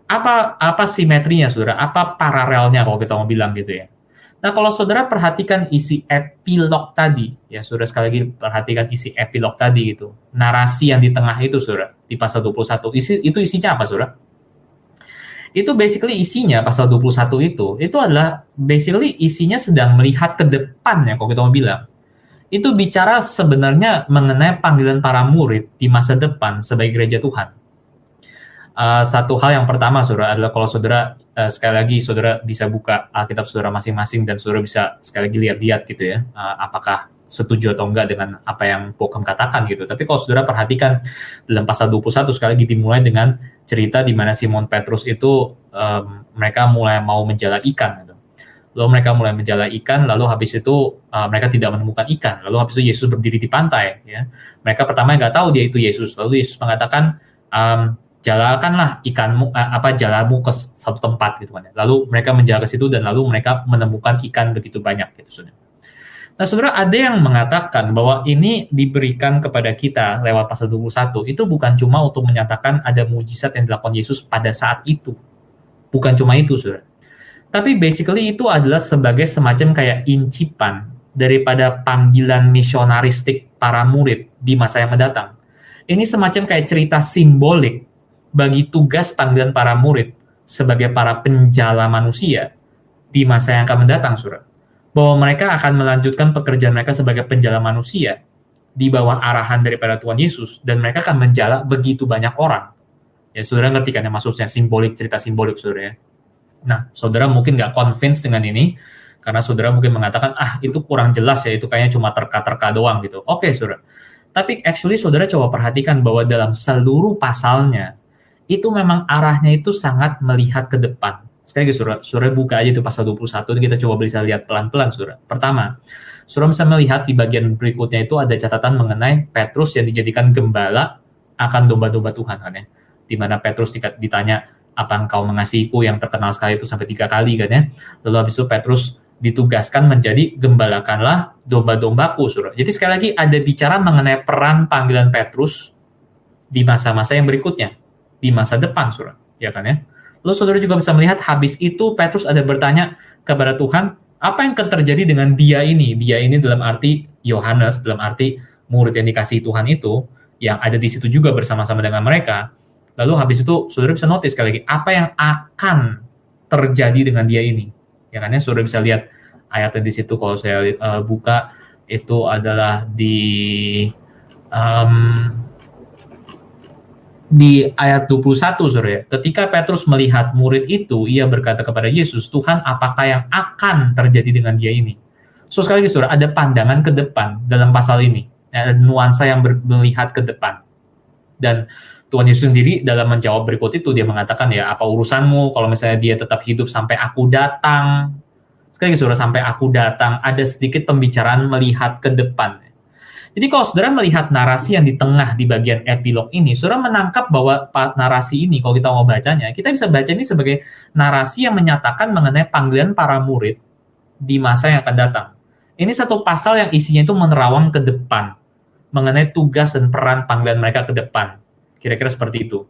Apa simetrinya, saudara? Apa paralelnya kalau kita mau bilang gitu ya? Nah, kalau saudara perhatikan isi epilog tadi, ya saudara sekali lagi perhatikan isi epilog tadi gitu. Narasi yang di tengah itu, saudara, di pasal 21. Itu isinya apa, saudara? Itu basically isinya pasal 21 itu adalah basically isinya sedang melihat ke depan ya kalau kita mau bilang. Itu bicara sebenarnya mengenai panggilan para murid di masa depan sebagai gereja Tuhan. Satu hal yang pertama saudara adalah kalau saudara sekali lagi saudara bisa buka Alkitab saudara masing-masing dan saudara bisa sekali lagi lihat-lihat gitu ya, apakah setuju atau enggak dengan apa yang Bokem katakan gitu. Tapi kalau saudara perhatikan dalam pasal 21 sekali lagi dimulai dengan cerita di mana Simon Petrus itu mereka mulai mau menjala ikan gitu. Lalu mereka mulai menjala ikan, lalu habis itu mereka tidak menemukan ikan. Lalu habis itu Yesus berdiri di pantai ya. Mereka pertama nggak tahu dia itu Yesus. Lalu Yesus mengatakan jalakanlah ikanmu jalamu ke satu tempat gitu kan. Lalu mereka menjala ke situ dan lalu mereka menemukan ikan begitu banyak gitu saudara. Nah, saudara, ada yang mengatakan bahwa ini diberikan kepada kita lewat pasal 21, itu bukan cuma untuk menyatakan ada mujizat yang dilakukan Yesus pada saat itu. Bukan cuma itu, saudara. Tapi basically itu adalah sebagai semacam kayak incipan daripada panggilan misionaristik para murid di masa yang mendatang. Ini semacam kayak cerita simbolik bagi tugas panggilan para murid sebagai para penjala manusia di masa yang akan mendatang, saudara. Bahwa mereka akan melanjutkan pekerjaan mereka sebagai penjala manusia di bawah arahan daripada Tuhan Yesus, dan mereka akan menjala begitu banyak orang. Ya, saudara ngerti kan yang maksudnya simbolik, cerita simbolik, saudara ya. Nah, saudara mungkin nggak convince dengan ini, karena saudara mungkin mengatakan, itu kurang jelas ya, itu kayaknya cuma terka-terka doang gitu. Oke, saudara. Tapi actually saudara coba perhatikan bahwa dalam seluruh pasalnya, itu memang arahnya itu sangat melihat ke depan. Sekali lagi, saudara buka aja itu pasal 21, kita coba bisa lihat pelan-pelan, saudara. Pertama, saudara bisa melihat di bagian berikutnya itu ada catatan mengenai Petrus yang dijadikan gembala akan domba-domba Tuhan, kan ya. Di mana Petrus ditanya, apa engkau mengasihiku, yang terkenal sekali itu sampai 3 kali, kan ya. Lalu habis itu Petrus ditugaskan menjadi gembalakanlah domba-dombaku, saudara. Jadi sekali lagi ada bicara mengenai peran panggilan Petrus di masa-masa yang berikutnya, di masa depan, saudara. Ya kan ya. Lalu saudara juga bisa melihat habis itu Petrus ada bertanya kepada Tuhan, apa yang akan terjadi dengan dia ini? Dia ini dalam arti Yohanes, dalam arti murid yang dikasihi Tuhan itu, yang ada di situ juga bersama-sama dengan mereka. Lalu habis itu saudara bisa notice sekali lagi, apa yang akan terjadi dengan dia ini? Ya kan ya, saudara bisa lihat ayatnya di situ kalau saya buka, itu adalah di ayat 21, saudara. Ketika Petrus melihat murid itu, ia berkata kepada Yesus, Tuhan, apakah yang akan terjadi dengan dia ini? So, sekali lagi, saudara, ada pandangan ke depan dalam pasal ini. Ada nuansa yang melihat ke depan. Dan Tuhan Yesus sendiri dalam menjawab berikut itu, dia mengatakan, ya, apa urusanmu kalau misalnya dia tetap hidup sampai aku datang? Sekali lagi, saudara, sampai aku datang, ada sedikit pembicaraan melihat ke depan. Jadi kalau saudara melihat narasi yang di tengah di bagian epilog ini, saudara menangkap bahwa narasi ini, kalau kita mau bacanya, kita bisa baca ini sebagai narasi yang menyatakan mengenai panggilan para murid di masa yang akan datang. Ini satu pasal yang isinya itu menerawang ke depan, mengenai tugas dan peran panggilan mereka ke depan. Kira-kira seperti itu.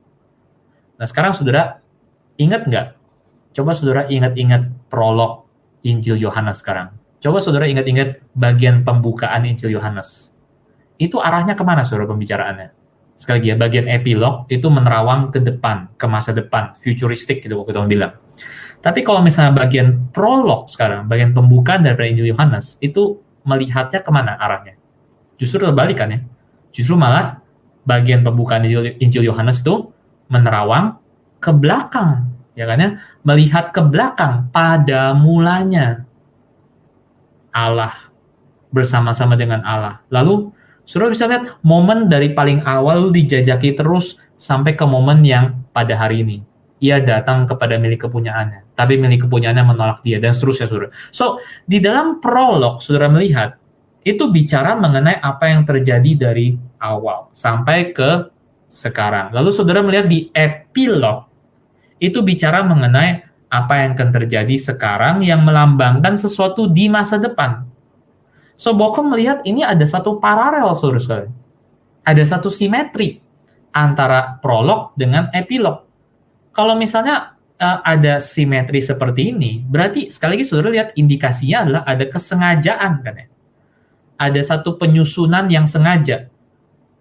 Nah sekarang saudara, ingat nggak? Coba saudara ingat-ingat prolog Injil Yohanes sekarang. Coba saudara ingat-ingat bagian pembukaan Injil Yohanes. Itu arahnya kemana, saudara, pembicaraannya? Sekali lagi ya, bagian epilog itu menerawang ke depan, ke masa depan, futuristik gitu, kita bilang. Tapi kalau misalnya bagian prolog sekarang, bagian pembukaan daripada Injil Yohanes, itu melihatnya kemana arahnya? Justru terbalik kan ya? Justru malah bagian pembukaan Injil Yohanes itu menerawang ke belakang, ya kan ya? Melihat ke belakang pada mulanya. Allah, bersama-sama dengan Allah. Lalu saudara bisa lihat momen dari paling awal dijajaki terus sampai ke momen yang pada hari ini. Ia datang kepada milik kepunyaannya, tapi milik kepunyaannya menolak dia, dan seterusnya, saudara. So, di dalam prolog, saudara melihat, itu bicara mengenai apa yang terjadi dari awal sampai ke sekarang. Lalu saudara melihat di epilog, itu bicara mengenai apa yang akan terjadi sekarang yang melambangkan sesuatu di masa depan. So, Bokom melihat ini ada satu paralel, saudara sekalian. Ada satu simetri antara prolog dengan epilog. Kalau misalnya ada simetri seperti ini, berarti sekali lagi saudara lihat indikasinya adalah ada kesengajaan, kan ya? Ada satu penyusunan yang sengaja.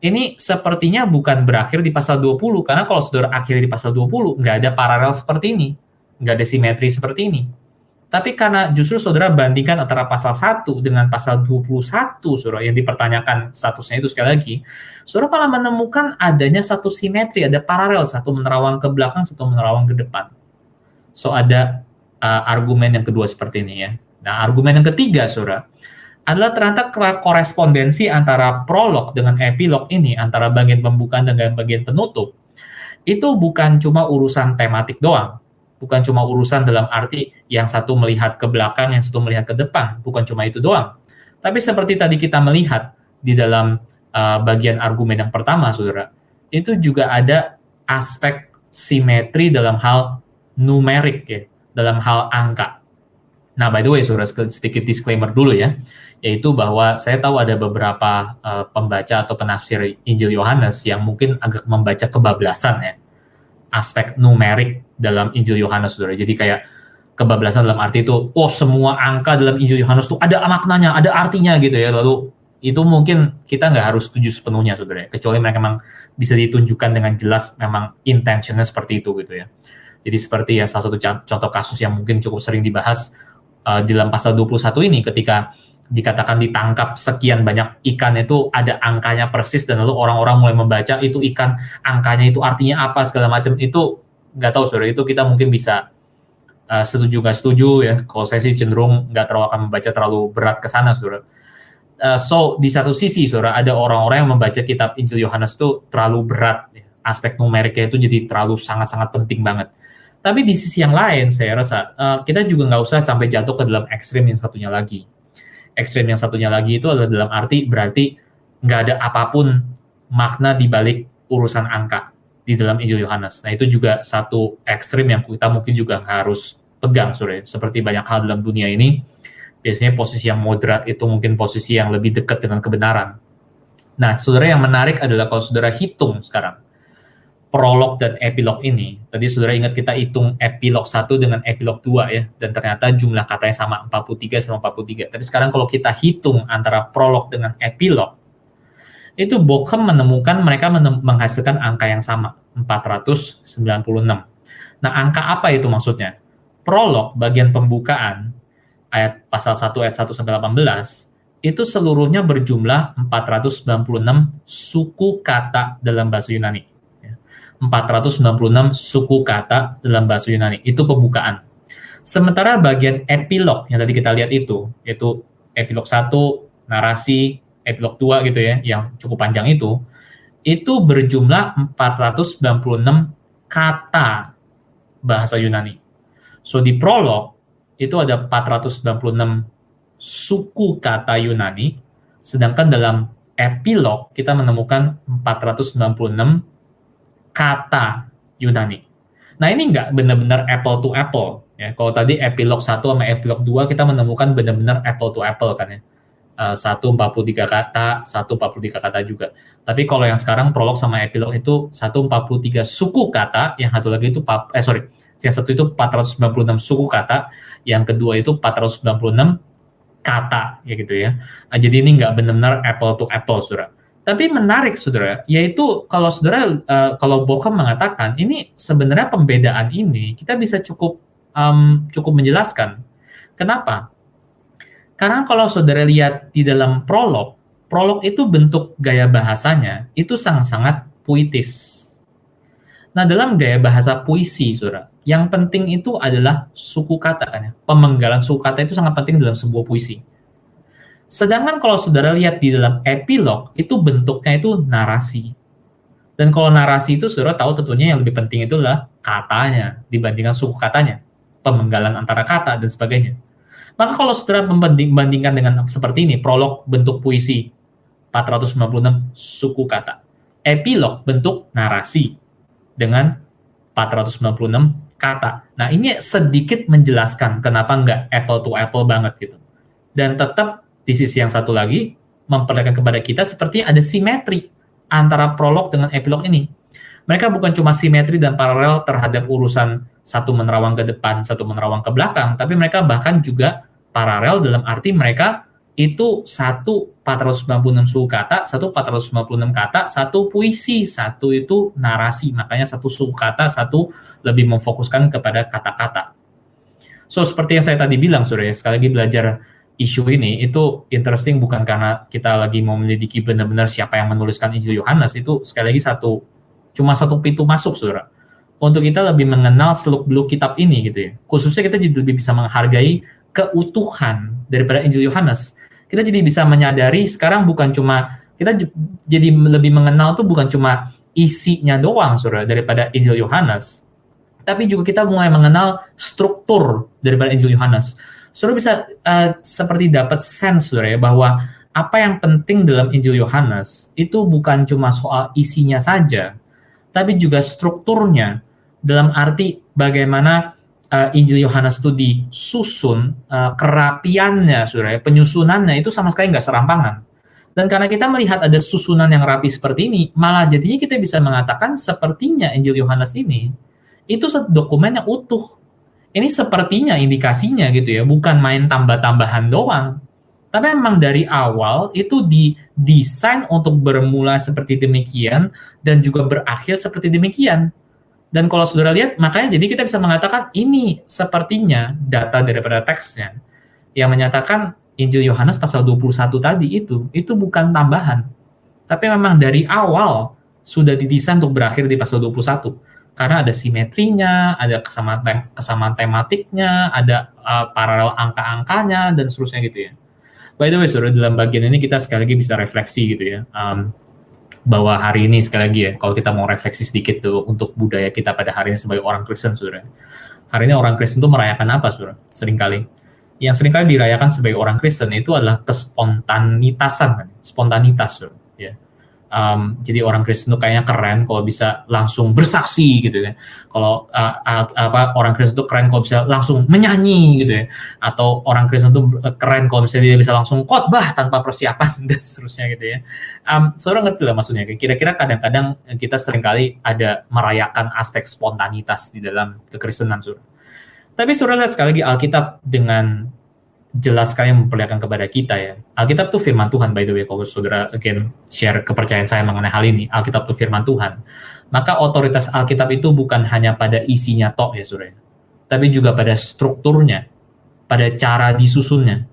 Ini sepertinya bukan berakhir di pasal 20, karena kalau saudara akhir di pasal 20, nggak ada paralel seperti ini. Nggak ada simetri seperti ini. Tapi karena justru saudara bandingkan antara pasal 1 dengan pasal 21, saudara, yang dipertanyakan statusnya itu sekali lagi, saudara malah menemukan adanya satu simetri, ada paralel, satu menerawang ke belakang, satu menerawang ke depan. So, ada argumen yang kedua seperti ini ya. Nah, argumen yang ketiga, saudara, adalah ternyata korespondensi antara prolog dengan epilog ini, antara bagian pembukaan dengan bagian penutup, itu bukan cuma urusan tematik doang. Bukan cuma urusan dalam arti yang satu melihat ke belakang, yang satu melihat ke depan. Bukan cuma itu doang. Tapi seperti tadi kita melihat di dalam bagian argumen yang pertama, saudara, itu juga ada aspek simetri dalam hal numerik, ya, dalam hal angka. Nah, by the way, saudara, sedikit disclaimer dulu ya, yaitu bahwa saya tahu ada beberapa pembaca atau penafsir Injil Yohanes yang mungkin agak membaca kebablasan ya, aspek numerik dalam Injil Yohanes, saudara. Jadi kayak kebablasan dalam arti itu, oh semua angka dalam Injil Yohanes itu ada maknanya, ada artinya gitu ya. Lalu itu mungkin kita nggak harus setuju sepenuhnya, saudara, kecuali mereka memang bisa ditunjukkan dengan jelas memang intentionnya seperti itu gitu ya. Jadi seperti ya salah satu contoh kasus yang mungkin cukup sering dibahas di dalam pasal 21 ini, ketika dikatakan ditangkap sekian banyak ikan, itu ada angkanya persis, dan lalu orang-orang mulai membaca itu ikan, angkanya itu artinya apa, segala macam. Itu nggak tahu, saudara, itu kita mungkin bisa setuju nggak setuju ya. Kalau saya sih cenderung nggak terlalu akan membaca terlalu berat ke sana, saudara. So, di satu sisi, saudara, ada orang-orang yang membaca kitab Injil Yohanes itu terlalu berat, ya. Aspek numeriknya itu jadi terlalu sangat-sangat penting banget. Tapi di sisi yang lain, saya rasa kita juga nggak usah sampai jatuh ke dalam ekstrim yang satunya lagi. Ekstrim yang satunya lagi itu adalah dalam arti berarti nggak ada apapun makna di balik urusan angka di dalam Injil Yohanes. Nah, itu juga satu ekstrim yang kita mungkin juga harus pegang, saudara. Seperti banyak hal dalam dunia ini, biasanya posisi yang moderat itu mungkin posisi yang lebih dekat dengan kebenaran. Nah, saudara, yang menarik adalah kalau saudara hitung sekarang prolog dan epilog ini. Tadi saudara ingat kita hitung epilog 1 dengan epilog 2 ya, dan ternyata jumlah katanya sama, 43 sama 43. Tapi sekarang kalau kita hitung antara prolog dengan epilog, itu Bochum menemukan mereka menghasilkan angka yang sama, 496. Nah, angka apa itu maksudnya? Prolog bagian pembukaan ayat pasal 1 ayat 1 sampai 18 itu seluruhnya berjumlah 496 suku kata dalam bahasa Yunani. 496 suku kata dalam bahasa Yunani. Itu pembukaan. Sementara bagian epilog yang tadi kita lihat itu, yaitu epilog 1, narasi, epilog 2 gitu ya, yang cukup panjang itu berjumlah 496 kata bahasa Yunani. So, di prolog itu ada 496 suku kata Yunani, sedangkan dalam epilog kita menemukan 496 kata Yunani. Nah, ini nggak benar-benar apple to apple. Ya. Kalau tadi epilog 1 sama epilog 2 kita menemukan benar-benar apple to apple kan ya. 143 kata, 143 kata juga. Tapi kalau yang sekarang prolog sama epilog itu 143 suku kata, yang satu lagi itu yang satu itu 496 suku kata, yang kedua itu 496 kata ya gitu ya. Jadi ini nggak benar-benar apple to apple, saudara. Tapi menarik, saudara, yaitu kalau saudara, kalau Bochum mengatakan ini sebenarnya pembedaan ini kita bisa cukup menjelaskan. Kenapa? Karena kalau saudara lihat di dalam prolog itu bentuk gaya bahasanya itu sangat-sangat puitis. Nah, dalam gaya bahasa puisi, saudara, yang penting itu adalah suku kata kan ya. Pemenggalan suku kata itu sangat penting dalam sebuah puisi. Sedangkan kalau saudara lihat di dalam epilog, itu bentuknya itu narasi. Dan kalau narasi itu saudara tahu tentunya yang lebih penting itu adalah katanya dibandingkan suku katanya, pemenggalan antara kata dan sebagainya. Maka kalau saudara membandingkan dengan seperti ini, prolog bentuk puisi 496 suku kata, epilog bentuk narasi dengan 496 kata. Nah, ini sedikit menjelaskan kenapa nggak apple to apple banget gitu. Dan tetap di sisi yang satu lagi memperlihatkan kepada kita seperti ada simetri antara prolog dengan epilog ini. Mereka bukan cuma simetri dan paralel terhadap urusan satu menerawang ke depan, satu menerawang ke belakang, tapi mereka bahkan juga paralel dalam arti mereka itu satu 496 suku kata, satu 496 kata, satu puisi, satu itu narasi. Makanya satu suku kata, satu lebih memfokuskan kepada kata-kata. So, seperti yang saya tadi bilang, Surya, sekali lagi belajar isu ini, itu interesting bukan karena kita lagi mau menyelidiki benar-benar siapa yang menuliskan Injil Yohanes, itu sekali lagi cuma satu pintu masuk, Saudara. Untuk kita lebih mengenal seluk-beluk kitab ini gitu ya. Khususnya kita jadi lebih bisa menghargai keutuhan daripada Injil Yohanes. Kita jadi bisa menyadari sekarang bukan cuma, kita jadi lebih mengenal tuh bukan cuma isinya doang, Saudara, daripada Injil Yohanes. Tapi juga kita mulai mengenal struktur daripada Injil Yohanes. Saudara bisa seperti dapat sense, Saudara, ya, bahwa apa yang penting dalam Injil Yohanes itu bukan cuma soal isinya saja, tapi juga strukturnya, dalam arti bagaimana Injil Yohanes itu disusun, kerapiannya, Saudara, penyusunannya itu sama sekali nggak serampangan. Dan karena kita melihat ada susunan yang rapi seperti ini, malah jadinya kita bisa mengatakan sepertinya Injil Yohanes ini itu satu dokumen yang utuh. Ini sepertinya indikasinya gitu ya, bukan main tambah-tambahan doang. Tapi memang dari awal itu didesain untuk bermula seperti demikian dan juga berakhir seperti demikian. Dan kalau saudara lihat, makanya jadi kita bisa mengatakan ini sepertinya data daripada teksnya yang menyatakan Injil Yohanes pasal 21 tadi itu bukan tambahan. Tapi memang dari awal sudah didesain untuk berakhir di pasal 21. Karena ada simetrinya, ada kesamaan tematiknya, ada paralel angka-angkanya, dan seterusnya gitu ya. By the way, saudara, dalam bagian ini kita sekali lagi bisa refleksi gitu ya. Bahwa hari ini sekali lagi ya, kalau kita mau refleksi sedikit tuh untuk budaya kita pada hari ini sebagai orang Kristen, saudara. Hari ini orang Kristen itu merayakan apa, saudara? Seringkali. Yang seringkali dirayakan sebagai orang Kristen itu adalah kespontanitasan, spontanitas, saudara. Ya. Jadi orang Kristen itu kayaknya keren kalau bisa langsung bersaksi gitu ya. Kalau orang Kristen itu keren kalau bisa langsung menyanyi gitu ya. Atau orang Kristen itu keren kalau misalnya dia bisa langsung khotbah tanpa persiapan dan seterusnya gitu ya. Saudara ngerti lah maksudnya. Kira-kira kadang-kadang kita seringkali ada merayakan aspek spontanitas di dalam kekristenan, saudara. Tapi saudara lihat sekali lagi Alkitab dengan jelas sekali memperlihatkan kepada kita ya. Alkitab itu firman Tuhan, by the way, kalau saudara again share kepercayaan saya mengenai hal ini. Alkitab itu firman Tuhan. Maka otoritas Alkitab itu bukan hanya pada isinya tok ya, saudara. Tapi juga pada strukturnya, pada cara disusunnya,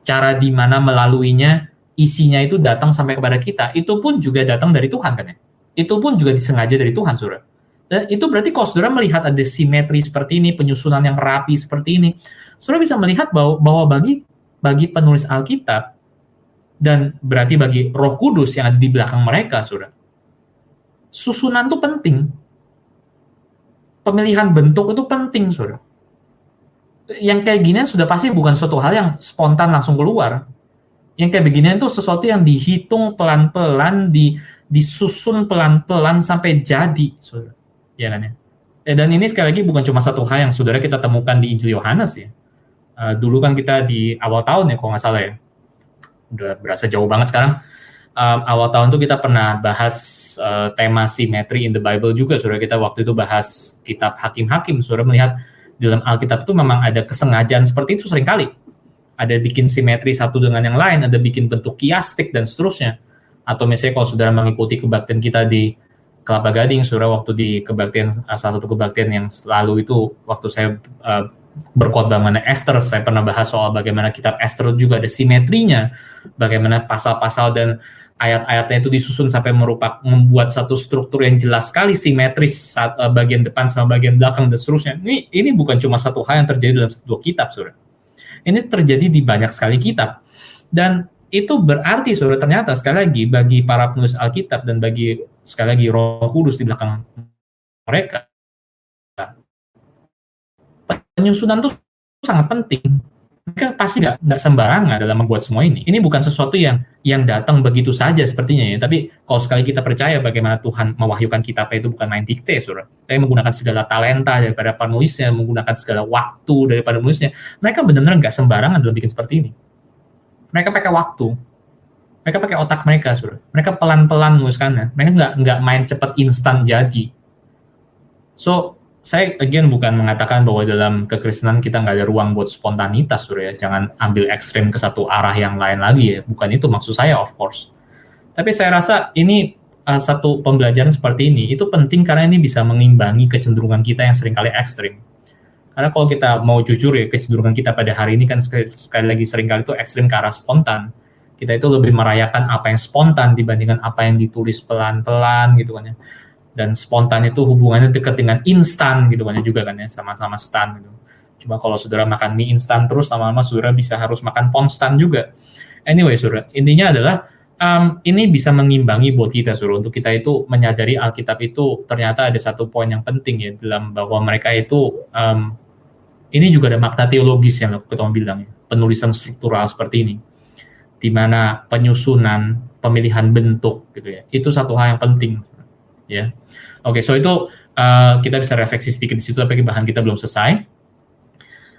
cara di mana melaluinya isinya itu datang sampai kepada kita. Itu pun juga datang dari Tuhan kan ya. Itu pun juga disengaja dari Tuhan, saudara. Dan itu berarti kalau saudara melihat ada simetri seperti ini, penyusunan yang rapi seperti ini, saudara bisa melihat bahwa bagi penulis Alkitab dan berarti bagi Roh Kudus yang ada di belakang mereka, saudara, susunan itu penting. Pemilihan bentuk itu penting, saudara. Yang kayak ginian sudah pasti bukan suatu hal yang spontan langsung keluar. Yang kayak beginian itu sesuatu yang dihitung pelan-pelan, disusun pelan-pelan sampai jadi, saudara. Ya kan ya? Dan ini sekali lagi bukan cuma satu hal yang saudara kita temukan di Injil Yohanes ya. Dulu kan kita di awal tahun ya kalau nggak salah ya, udah berasa jauh banget sekarang. Awal tahun tuh kita pernah bahas tema simetri in the Bible juga, saudara. Kita waktu itu bahas kitab Hakim-Hakim. Saudara melihat di dalam Alkitab itu memang ada kesengajaan seperti itu seringkali. Ada bikin simetri satu dengan yang lain, ada bikin bentuk kiastik dan seterusnya. Atau misalnya kalau saudara mengikuti kebaktian kita di Kelapa Gading, saudara, waktu di kebaktian, salah satu kebaktian yang selalu itu waktu saya berkhotbah mengenai Esther, saya pernah bahas soal bagaimana kitab Esther juga ada simetrinya, bagaimana pasal-pasal dan ayat-ayatnya itu disusun sampai membuat satu struktur yang jelas sekali, simetris, bagian depan sama bagian belakang dan seterusnya. Ini bukan cuma satu hal yang terjadi dalam satu kitab, saudara. Ini terjadi di banyak sekali kitab. Dan itu berarti saudara, ternyata sekali lagi bagi para penulis Alkitab dan bagi sekali lagi Roh Kudus di belakang mereka, penyusunan itu sangat penting. Mereka pasti nggak sembarangan dalam membuat semua ini. Ini bukan sesuatu yang datang begitu saja sepertinya ya. Tapi kalau sekali kita percaya bagaimana Tuhan mewahyukan kitabnya itu bukan main dikte, saudara. Tapi menggunakan segala talenta daripada penulisnya, menggunakan segala waktu daripada penulisnya. Mereka benar-benar nggak sembarangan dalam bikin seperti ini. Mereka pakai waktu. Mereka pakai otak mereka, saudara. Mereka pelan-pelan menuliskannya. Mereka nggak main cepat instan jadi. So, saya again bukan mengatakan bahwa dalam kekristenan kita nggak ada ruang buat spontanitas, saudara ya. Jangan ambil ekstrem ke satu arah yang lain lagi ya. Bukan itu maksud saya, of course. Tapi saya rasa ini satu pembelajaran seperti ini itu penting karena ini bisa mengimbangi kecenderungan kita yang seringkali ekstrim. Karena kalau kita mau jujur ya, kecenderungan kita pada hari ini kan sekali lagi seringkali itu ekstrim ke arah spontan. Kita itu lebih merayakan apa yang spontan dibandingkan apa yang ditulis pelan-pelan gitu kan ya. Dan spontan itu hubungannya dekat dengan instan gitu kan ya juga kan ya, sama-sama stan gitu. Cuma kalau saudara makan mie instan terus, lama-lama saudara bisa harus makan ponstan juga. Anyway saudara, intinya adalah ini bisa mengimbangi buat kita saudara, untuk kita itu menyadari Alkitab itu ternyata ada satu poin yang penting ya, dalam bahwa mereka itu ini juga ada makna teologis yang kita bilang ya, penulisan struktural seperti ini, di mana penyusunan, pemilihan bentuk gitu ya, itu satu hal yang penting ya. Oke, so itu kita bisa refleksi sedikit di situ, tapi bahan kita belum selesai.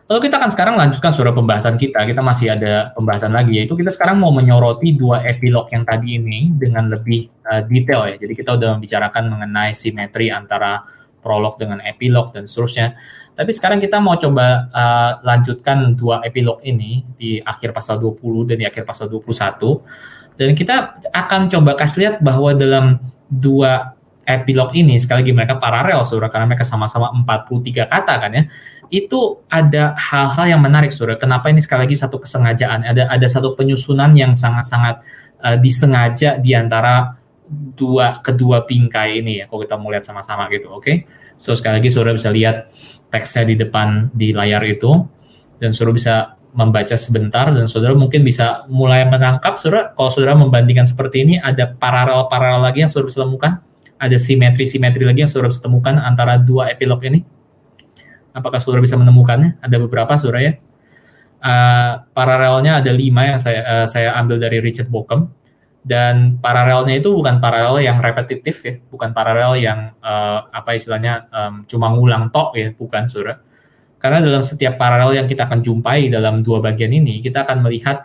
Lalu kita akan sekarang lanjutkan saudara pembahasan kita. Kita masih ada pembahasan lagi, yaitu kita sekarang mau menyoroti 2 epilog yang tadi ini dengan lebih detail ya. Jadi kita udah membicarakan mengenai simetri antara prolog dengan epilog dan seterusnya. Tapi sekarang kita mau coba lanjutkan 2 epilog ini di akhir pasal 20 dan di akhir pasal 21. Dan kita akan coba kasih lihat bahwa dalam 2 epilog ini, sekali lagi mereka paralel saudara, karena mereka sama-sama 43 kata kan ya. Itu ada hal-hal yang menarik saudara. Kenapa ini sekali lagi satu kesengajaan, ada satu penyusunan yang sangat-sangat disengaja di antara kedua bingkai ini ya, kalau kita mau lihat sama-sama gitu, oke? So sekali lagi saudara bisa lihat teksnya di depan di layar itu, dan saudara bisa membaca sebentar, dan saudara mungkin bisa mulai menangkap saudara, kalau saudara membandingkan seperti ini, ada paralel-paralel lagi yang saudara bisa temukan. Ada simetri-simetri lagi yang saudara bisa temukan antara 2 epilog ini. Apakah saudara bisa menemukannya? Ada beberapa saudara ya. Paralelnya ada 5 yang saya ambil dari Richard Bauckham. Dan paralelnya itu bukan paralel yang repetitif ya, bukan paralel yang cuma ngulang tok ya, bukan saudara. Karena dalam setiap paralel yang kita akan jumpai dalam 2 bagian ini, kita akan melihat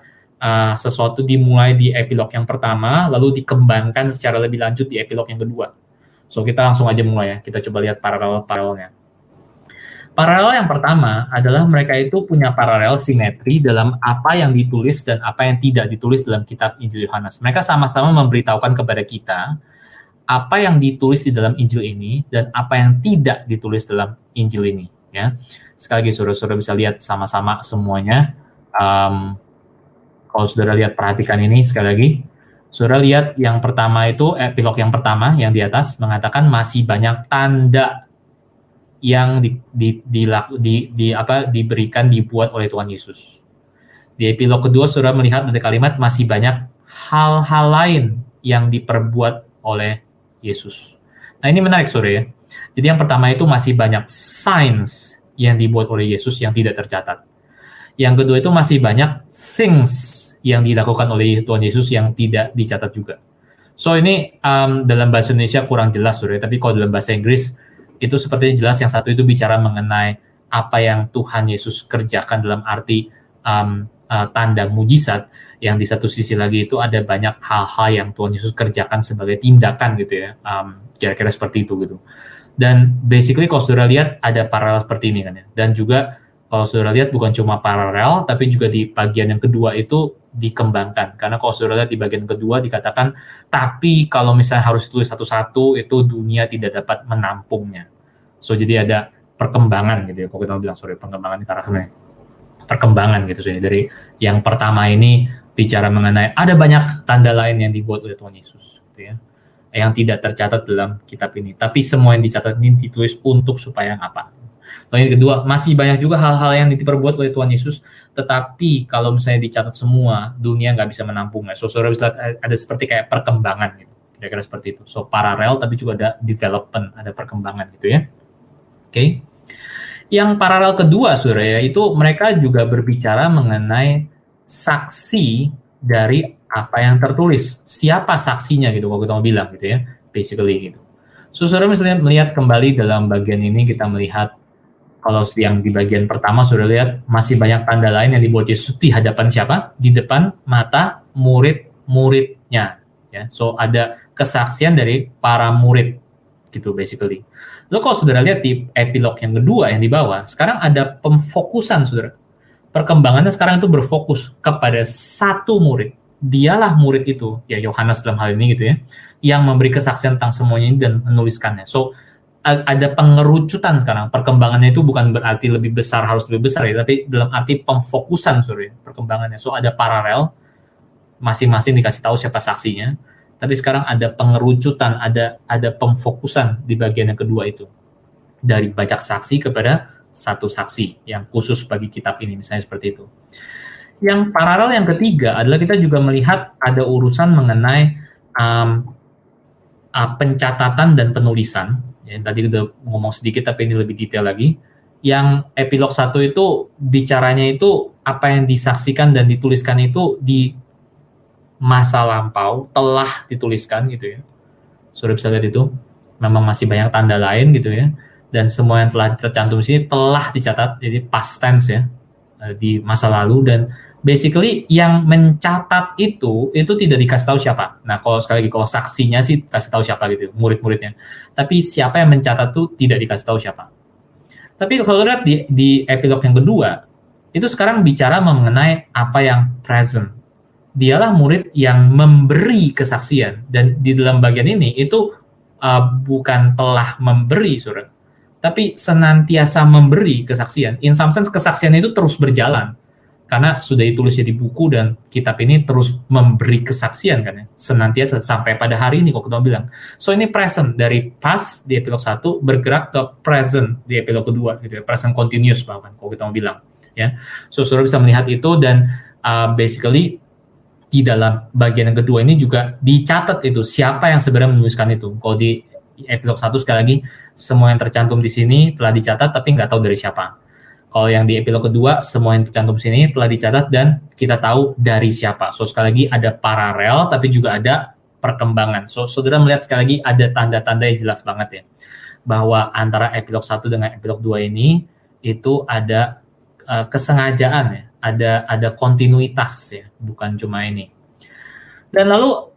sesuatu dimulai di epilog yang pertama, lalu dikembangkan secara lebih lanjut di epilog yang kedua. So kita langsung aja mulai ya, kita coba lihat paralel-paralelnya. Paralel yang pertama adalah mereka itu punya paralel simetri dalam apa yang ditulis dan apa yang tidak ditulis dalam kitab Injil Yohanes. Mereka sama-sama memberitahukan kepada kita apa yang ditulis di dalam Injil ini dan apa yang tidak ditulis dalam Injil ini. Ya, sekali lagi saudara-saudara bisa lihat sama-sama semuanya. Kalau saudara lihat, perhatikan ini sekali lagi. Saudara lihat yang pertama itu, epilog yang pertama yang di atas mengatakan masih banyak tanda yang diberikan, dibuat oleh Tuhan Yesus. Di epilog kedua saudara melihat ada kalimat masih banyak hal-hal lain yang diperbuat oleh Yesus. Nah ini menarik saudara ya. Jadi yang pertama itu masih banyak signs yang dibuat oleh Yesus yang tidak tercatat. Yang kedua itu masih banyak things yang dilakukan oleh Tuhan Yesus yang tidak dicatat juga. So ini dalam bahasa Indonesia kurang jelas saudara, tapi kalau dalam bahasa Inggris itu sepertinya jelas. Yang satu itu bicara mengenai apa yang Tuhan Yesus kerjakan dalam arti tanda mujizat. Yang di satu sisi lagi itu ada banyak hal-hal yang Tuhan Yesus kerjakan sebagai tindakan gitu ya, kira-kira seperti itu gitu. Dan basically kalau saudara lihat ada paralel seperti ini kan ya. Dan juga kalau saudara lihat bukan cuma paralel, tapi juga di bagian yang kedua itu dikembangkan. Karena kalau saudara lihat di bagian kedua dikatakan, tapi kalau misalnya harus ditulis satu-satu, itu dunia tidak dapat menampungnya. So jadi ada perkembangan gitu ya. Kalau kita bilang perkembangan karakternya. Perkembangan gitu. So, dari yang pertama ini bicara mengenai ada banyak tanda lain yang dibuat oleh Tuhan Yesus. Gitu ya. Yang tidak tercatat dalam kitab ini. Tapi semua yang dicatat ini ditulis untuk supaya apa? Lalu yang kedua, masih banyak juga hal-hal yang diperbuat oleh Tuhan Yesus, tetapi kalau misalnya dicatat semua, dunia nggak bisa menampungnya. So, saudara bisa lihat ada seperti kayak perkembangan gitu. Kira-kira seperti itu. So, paralel tapi juga ada development, ada perkembangan gitu ya. Oke. Yang paralel kedua, saudara, yaitu mereka juga berbicara mengenai saksi dari apa yang tertulis. Siapa saksinya gitu, kalau kita mau bilang gitu ya, basically gitu. So, saudara misalnya melihat kembali dalam bagian ini, kita melihat kalau yang di bagian pertama, saudara lihat masih banyak tanda lain yang dibuat Yesus di hadapan siapa? Di depan mata murid-muridnya. Ya, so ada kesaksian dari para murid gitu basically. Lalu kalau saudara lihat di epilog yang kedua yang di bawah, sekarang ada pemfokusan saudara. Perkembangannya sekarang itu berfokus kepada satu murid. Dialah murid itu, ya Yohanes dalam hal ini gitu ya, yang memberi kesaksian tentang semuanya ini dan menuliskannya. So ada pengerucutan sekarang. Perkembangannya itu bukan berarti lebih besar harus lebih besar ya, tapi dalam arti pemfokusan saudara perkembangannya. So ada paralel, masing-masing dikasih tahu siapa saksinya. Tapi sekarang ada pengerucutan, ada pemfokusan di bagian yang kedua itu. Dari banyak saksi kepada satu saksi yang khusus bagi kitab ini, misalnya seperti itu. Yang paralel yang ketiga adalah kita juga melihat ada urusan mengenai pencatatan dan penulisan. Ya, tadi udah ngomong sedikit, tapi ini lebih detail lagi. Yang epilog 1 itu bicaranya itu apa yang disaksikan dan dituliskan itu di masa lampau telah dituliskan gitu ya. Sudah bisa lihat itu. Memang masih banyak tanda lain gitu ya. Dan semua yang telah tercantum di sini telah dicatat, jadi past tense ya, di masa lalu. Dan basically yang mencatat itu tidak dikasih tahu siapa. Nah, kalau sekali lagi kalau saksinya sih kasih tahu siapa gitu, murid-muridnya. Tapi siapa yang mencatat itu tidak dikasih tahu siapa. Tapi kalau lihat di epilog yang kedua, itu sekarang bicara mengenai apa yang present. Dialah murid yang memberi kesaksian, dan di dalam bagian ini itu bukan telah memberi surat, tapi senantiasa memberi kesaksian. In some sense kesaksian itu terus berjalan karena sudah ditulis di buku dan kitab ini terus memberi kesaksian kan ya, senantiasa sampai pada hari ini kok kita bilang. So ini present dari past di epilog 1 bergerak ke present di epilog kedua gitu ya, present continuous bahkan kalau kita mau bilang ya. So saudara bisa melihat itu dan basically di dalam bagian yang kedua ini juga dicatat itu siapa yang sebenarnya menuliskan itu. Kalau di epilog 1 sekali lagi semua yang tercantum di sini telah dicatat tapi nggak tahu dari siapa. Kalau yang di epilog kedua semua yang tercantum di sini telah dicatat dan kita tahu dari siapa. So sekali lagi ada paralel tapi juga ada perkembangan. So saudara melihat sekali lagi ada tanda-tanda yang jelas banget ya, bahwa antara epilog 1 dengan epilog 2 ini itu ada kesengajaan ya, ada kontinuitas ya, bukan cuma ini. Dan lalu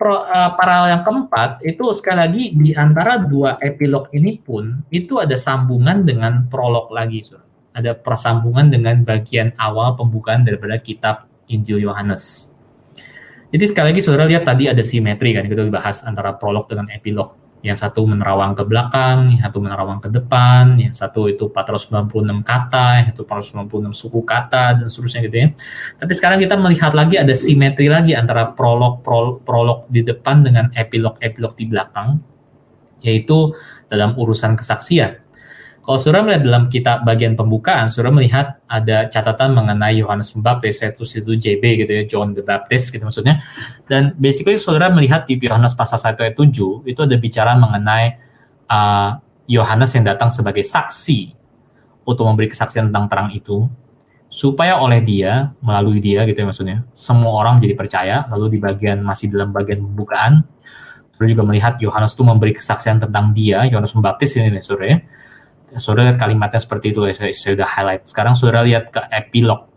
paralel yang keempat itu sekali lagi di antara dua epilog ini pun itu ada sambungan dengan prolog lagi, so. Ada persambungan dengan bagian awal pembukaan daripada kitab Injil Yohanes. Jadi sekali lagi saudara lihat tadi ada simetri kan, kita dibahas antara prolog dengan epilog. Yang satu menerawang ke belakang, yang satu menerawang ke depan, yang satu itu 496 kata, yang satu 496 suku kata, dan seterusnya gitu ya. Tapi sekarang kita melihat lagi ada simetri lagi antara prolog di depan dengan epilog di belakang, yaitu dalam urusan kesaksian. Kalau saudara melihat dalam kitab bagian pembukaan, saudara melihat ada catatan mengenai Yohanes Pembaptis, itu JB gitu ya, John the Baptist gitu maksudnya. Dan basically saudara melihat di Yohanes pasal 1 ayat 7, itu ada bicara mengenai Yohanes yang datang sebagai saksi untuk memberi kesaksian tentang terang itu, supaya oleh dia, melalui dia gitu ya maksudnya, semua orang jadi percaya. Lalu di bagian, masih dalam bagian pembukaan, saudara juga melihat Yohanes itu memberi kesaksian tentang dia, Yohanes Pembaptis ini nih saudara ya. Saudara lihat kalimatnya seperti itu, saya sudah highlight. Sekarang saudara lihat ke epilog.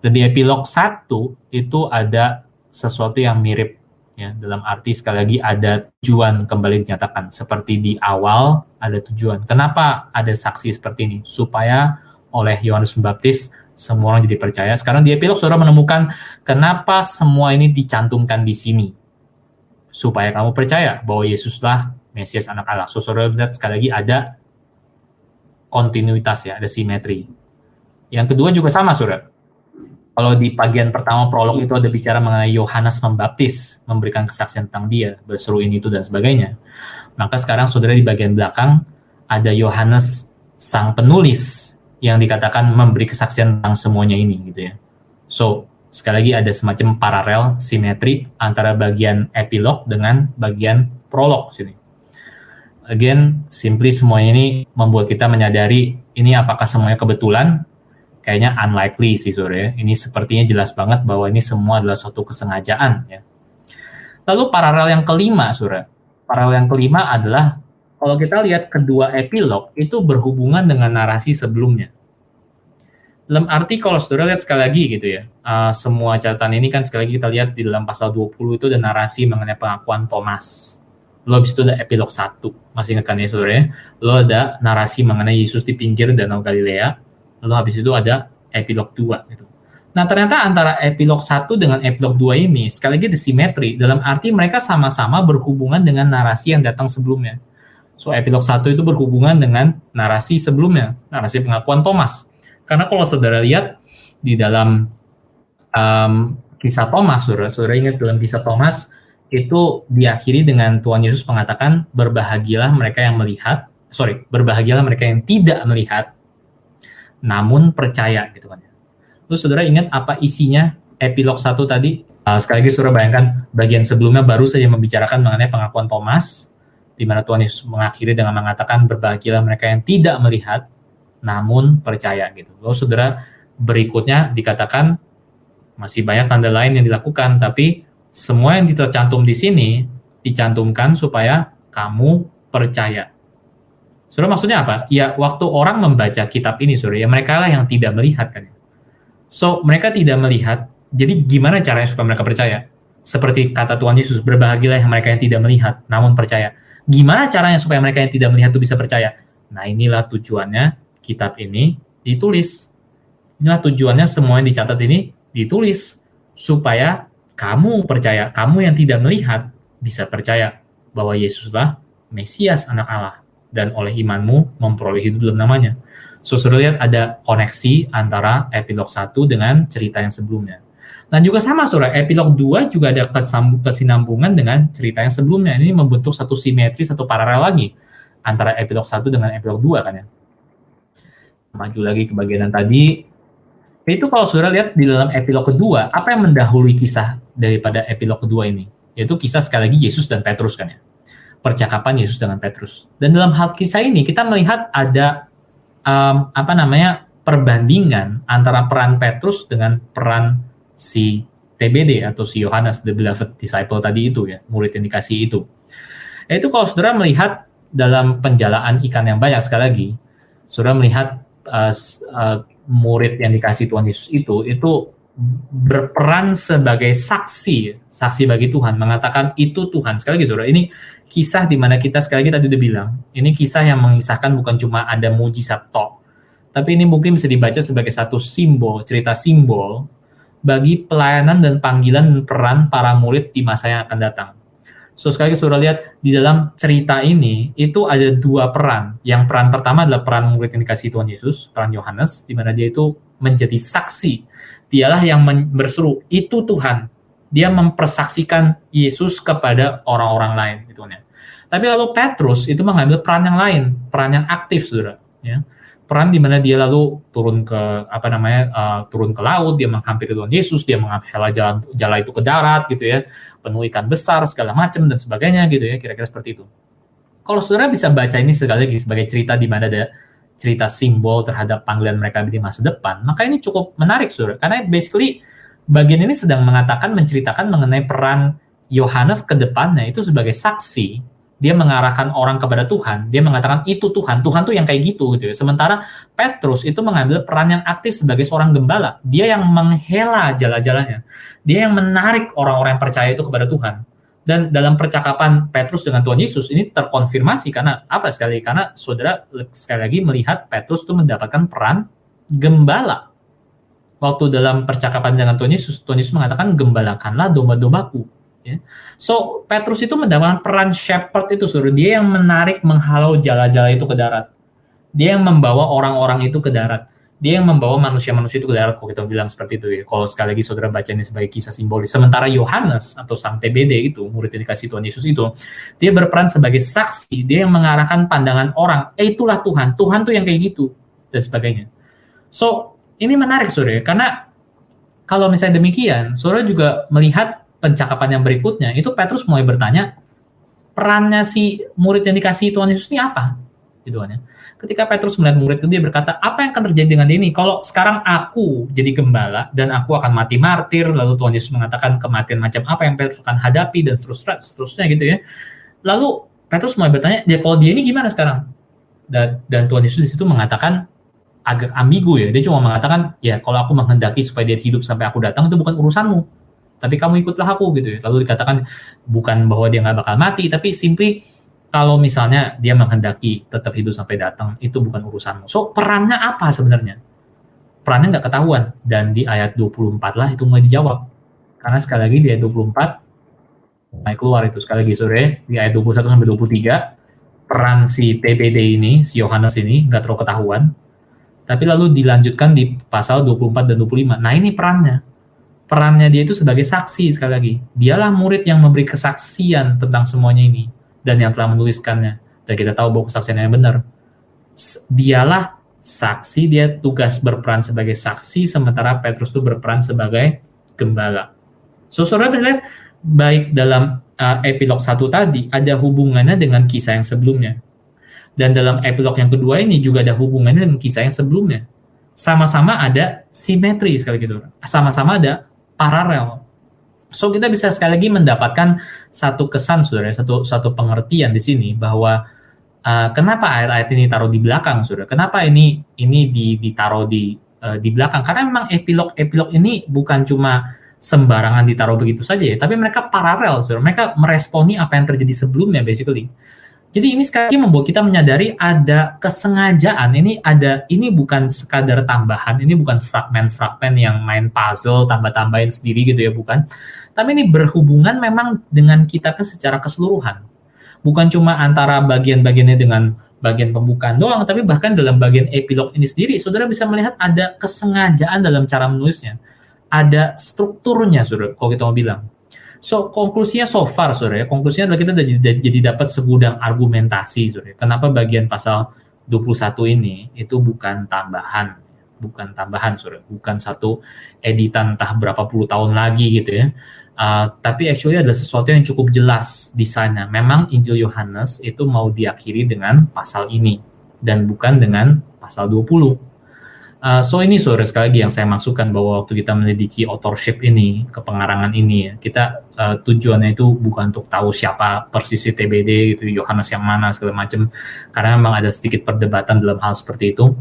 Dan di epilog 1 itu ada sesuatu yang mirip ya, dalam arti sekali lagi ada tujuan kembali dinyatakan. Seperti di awal ada tujuan. Kenapa ada saksi seperti ini? Supaya oleh Yohanes Pembaptis semua orang jadi percaya. Sekarang di epilog saudara menemukan kenapa semua ini dicantumkan di sini. Supaya kamu percaya bahwa Yesuslah Mesias anak Allah. So saudara lihat sekali lagi ada kontinuitas ya, ada simetri. Yang kedua juga sama, saudara. Kalau di bagian pertama prolog itu ada bicara mengenai Yohanes Pembaptis memberikan kesaksian tentang dia, berseru ini itu dan sebagainya. Maka sekarang saudara di bagian belakang ada Yohanes sang penulis yang dikatakan memberi kesaksian tentang semuanya ini gitu ya. So, sekali lagi ada semacam paralel, simetri antara bagian epilog dengan bagian prolog sini. Again, simply semuanya ini membuat kita menyadari ini apakah semuanya kebetulan? Kayaknya unlikely sih saudara ya. Ini sepertinya jelas banget bahwa ini semua adalah suatu kesengajaan ya. Lalu paralel yang kelima saudara. Paralel yang kelima adalah kalau kita lihat kedua epilog itu berhubungan dengan narasi sebelumnya. Dalam arti kalau saudara lihat sekali lagi gitu ya, semua catatan ini kan sekali lagi kita lihat di dalam pasal 20 itu ada narasi mengenai pengakuan Thomas. Lalu habis itu ada epilog 1, masih ingat kan ya saudara ya? Lalu ada narasi mengenai Yesus di pinggir Danau Galilea, lalu habis itu ada epilog 2 gitu. Nah ternyata antara epilog 1 dengan epilog 2 ini sekali lagi disimetri, dalam arti mereka sama-sama berhubungan dengan narasi yang datang sebelumnya. So epilog 1 itu berhubungan dengan narasi sebelumnya, narasi pengakuan Thomas. Karena kalau saudara lihat di dalam kisah Thomas, saudara ingat dalam kisah Thomas, itu diakhiri dengan Tuhan Yesus mengatakan berbahagialah mereka yang tidak melihat namun percaya gitu kan. Terus saudara ingat apa isinya epilog 1 tadi? Sekali lagi saudara bayangkan bagian sebelumnya baru saja membicarakan mengenai pengakuan Thomas, di mana Tuhan Yesus mengakhiri dengan mengatakan berbahagialah mereka yang tidak melihat namun percaya gitu. Lalu saudara berikutnya dikatakan masih banyak tanda lain yang dilakukan, tapi semua yang tercantum di sini dicantumkan supaya kamu percaya. Saudara maksudnya apa? Ya waktu orang membaca kitab ini saudara, ya mereka lah yang tidak melihat kan. So mereka tidak melihat, jadi gimana caranya supaya mereka percaya? Seperti kata Tuhan Yesus, berbahagialah mereka yang tidak melihat namun percaya. Gimana caranya supaya mereka yang tidak melihat itu bisa percaya? Nah inilah tujuannya kitab ini ditulis. Inilah tujuannya semua yang dicatat ini ditulis supaya kamu percaya, kamu yang tidak melihat bisa percaya bahwa Yesuslah Mesias anak Allah dan oleh imanmu memperoleh hidup dalam namanya. So, saudara lihat ada koneksi antara epilog 1 dengan cerita yang sebelumnya. Dan juga sama saudara, epilog 2 juga ada kesinambungan dengan cerita yang sebelumnya. Ini membentuk satu simetri, satu paralel lagi antara epilog 1 dengan epilog 2 kan ya. Maju lagi ke bagian tadi. Itu kalau saudara lihat di dalam epilog kedua, apa yang mendahului kisah daripada epilog kedua ini? Yaitu kisah sekali lagi Yesus dan Petrus kan ya. Percakapan Yesus dengan Petrus. Dan dalam hal kisah ini kita melihat ada perbandingan antara peran Petrus dengan peran si TBD atau si Yohanes, the beloved disciple tadi itu ya, murid yang dikasih itu. Itu kalau saudara melihat dalam penjalaan ikan yang banyak sekali lagi, saudara melihat murid yang dikasih Tuhan Yesus itu berperan sebagai saksi bagi Tuhan, mengatakan itu Tuhan. Sekali lagi saudara, ini kisah di mana kita sekali lagi tadi udah bilang, ini kisah yang mengisahkan bukan cuma ada mujizat tok, tapi ini mungkin bisa dibaca sebagai satu simbol, cerita simbol bagi pelayanan dan panggilan dan peran para murid di masa yang akan datang. So sekali lagi saudara lihat di dalam cerita ini itu ada dua peran. Yang peran pertama adalah peran murid yang dikasih Tuhan Yesus, peran Yohanes, di mana dia itu menjadi saksi. Dialah yang berseru, itu Tuhan. Dia mempersaksikan Yesus kepada orang-orang lain gitu ya. Tapi lalu Petrus itu mengambil peran yang lain, peran yang aktif saudara ya. Peran di mana dia lalu turun ke turun ke laut, dia menghampiri Tuhan Yesus, dia menghela jala itu ke darat gitu ya, penuh ikan besar segala macam dan sebagainya gitu ya, kira-kira seperti itu. Kalau saudara bisa baca ini sekali lagi sebagai cerita di mana ada cerita simbol terhadap panggilan mereka di masa depan, maka ini cukup menarik saudara, karena basically bagian ini sedang menceritakan mengenai peran Yohanes ke depannya itu sebagai saksi. Dia mengarahkan orang kepada Tuhan, dia mengatakan itu Tuhan tuh yang kayak gitu ya. Sementara Petrus itu mengambil peran yang aktif sebagai seorang gembala. Dia yang menghela jala-jalanya. Dia yang menarik orang-orang yang percaya itu kepada Tuhan. Dan dalam percakapan Petrus dengan Tuhan Yesus ini terkonfirmasi karena apa sekali? Karena saudara sekali lagi melihat Petrus itu mendapatkan peran gembala. Waktu dalam percakapan dengan Tuhan Yesus mengatakan gembalakanlah domba-dombaku. Ya. So Petrus itu mendapatkan peran shepherd itu saudara. Dia yang menarik menghalau jala-jala itu ke darat. Dia yang membawa orang-orang itu ke darat. dia yang membawa manusia-manusia itu ke darat, kalau kita bilang seperti itu ya. Kalau sekali lagi saudara baca ini sebagai kisah simbolis. Sementara Yohanes atau sang TBD itu, murid yang dikasih Tuhan Yesus itu, dia berperan sebagai saksi, dia yang mengarahkan pandangan orang, itulah Tuhan, Tuhan tuh yang kayak gitu, dan sebagainya. So, ini menarik saudara, karena kalau misalnya demikian, saudara juga melihat pencakapan yang berikutnya, itu Petrus mulai bertanya, perannya si murid yang dikasih Tuhan Yesus ini apa? Gitu kan ya. Ketika Petrus melihat murid itu, dia berkata, apa yang akan terjadi dengan ini? Kalau sekarang aku jadi gembala dan aku akan mati martir, lalu Tuhan Yesus mengatakan kematian macam apa yang Petrus akan hadapi dan seterusnya gitu ya. Lalu Petrus mulai bertanya, ya kalau dia ini gimana sekarang? Dan Tuhan Yesus di situ mengatakan agak ambigu ya. Dia cuma mengatakan, ya kalau aku menghendaki supaya dia hidup sampai aku datang itu bukan urusanmu, tapi kamu ikutlah aku gitu ya. Lalu dikatakan bukan bahwa dia nggak bakal mati, tapi simply kalau misalnya dia menghendaki tetap hidup sampai datang, itu bukan urusanmu. So, perannya apa sebenarnya? Perannya nggak ketahuan. Dan di ayat 24 lah itu mulai dijawab. Karena sekali lagi di ayat 24, mulai keluar itu. Sekali lagi, sore, di ayat 21 sampai 23, peran si TBD ini, si Yohanes ini, nggak terlalu ketahuan. Tapi lalu dilanjutkan di pasal 24 dan 25. Nah, ini perannya. Perannya dia itu sebagai saksi sekali lagi. Dialah murid yang memberi kesaksian tentang semuanya ini. Dan yang telah menuliskannya. Dan kita tahu bahwa kesaksiannya yang benar. Dialah saksi, dia tugas berperan sebagai saksi, sementara Petrus itu berperan sebagai gembala. So, saudara bisa lihat, baik dalam epilog 1 tadi, ada hubungannya dengan kisah yang sebelumnya. Dan dalam epilog yang kedua ini juga ada hubungannya dengan kisah yang sebelumnya. Sama-sama ada simetri sekali gitu. Sama-sama ada paralel. So, kita bisa sekali lagi mendapatkan satu kesan, saudara, satu pengertian di sini bahwa kenapa ayat-ayat ini taruh di belakang, saudara? Kenapa ini ditaruh di belakang? Karena memang epilog ini bukan cuma sembarangan ditaruh begitu saja ya, tapi mereka paralel, saudara. Mereka meresponi apa yang terjadi sebelumnya, basically. Jadi ini sekali lagi membuat kita menyadari ada kesengajaan. Ini bukan sekadar tambahan, ini bukan fragmen-fragmen yang main puzzle, tambah-tambahin sendiri gitu ya, bukan. Tapi ini berhubungan memang dengan kitabnya secara keseluruhan. Bukan cuma antara bagian-bagiannya dengan bagian pembukaan doang, tapi bahkan dalam bagian epilog ini sendiri, saudara bisa melihat ada kesengajaan dalam cara menulisnya. Ada strukturnya, saudara, kalau kita mau bilang. So, konklusinya so far, saudara, konklusinya adalah kita jadi dapat segudang argumentasi, saudara. Kenapa bagian pasal 21 ini itu bukan tambahan, saudara. Bukan satu editan entah berapa puluh tahun lagi gitu ya. Tapi actually adalah sesuatu yang cukup jelas di sana. Memang Injil Yohanes itu mau diakhiri dengan pasal ini dan bukan dengan pasal 20. So ini saudara sekali lagi yang saya maksudkan bahwa waktu kita menyelidiki authorship ini, kepengarangan ini ya, kita tujuannya itu bukan untuk tahu siapa persis TBD gitu, Yohanes yang mana segala macam, karena memang ada sedikit perdebatan dalam hal seperti itu.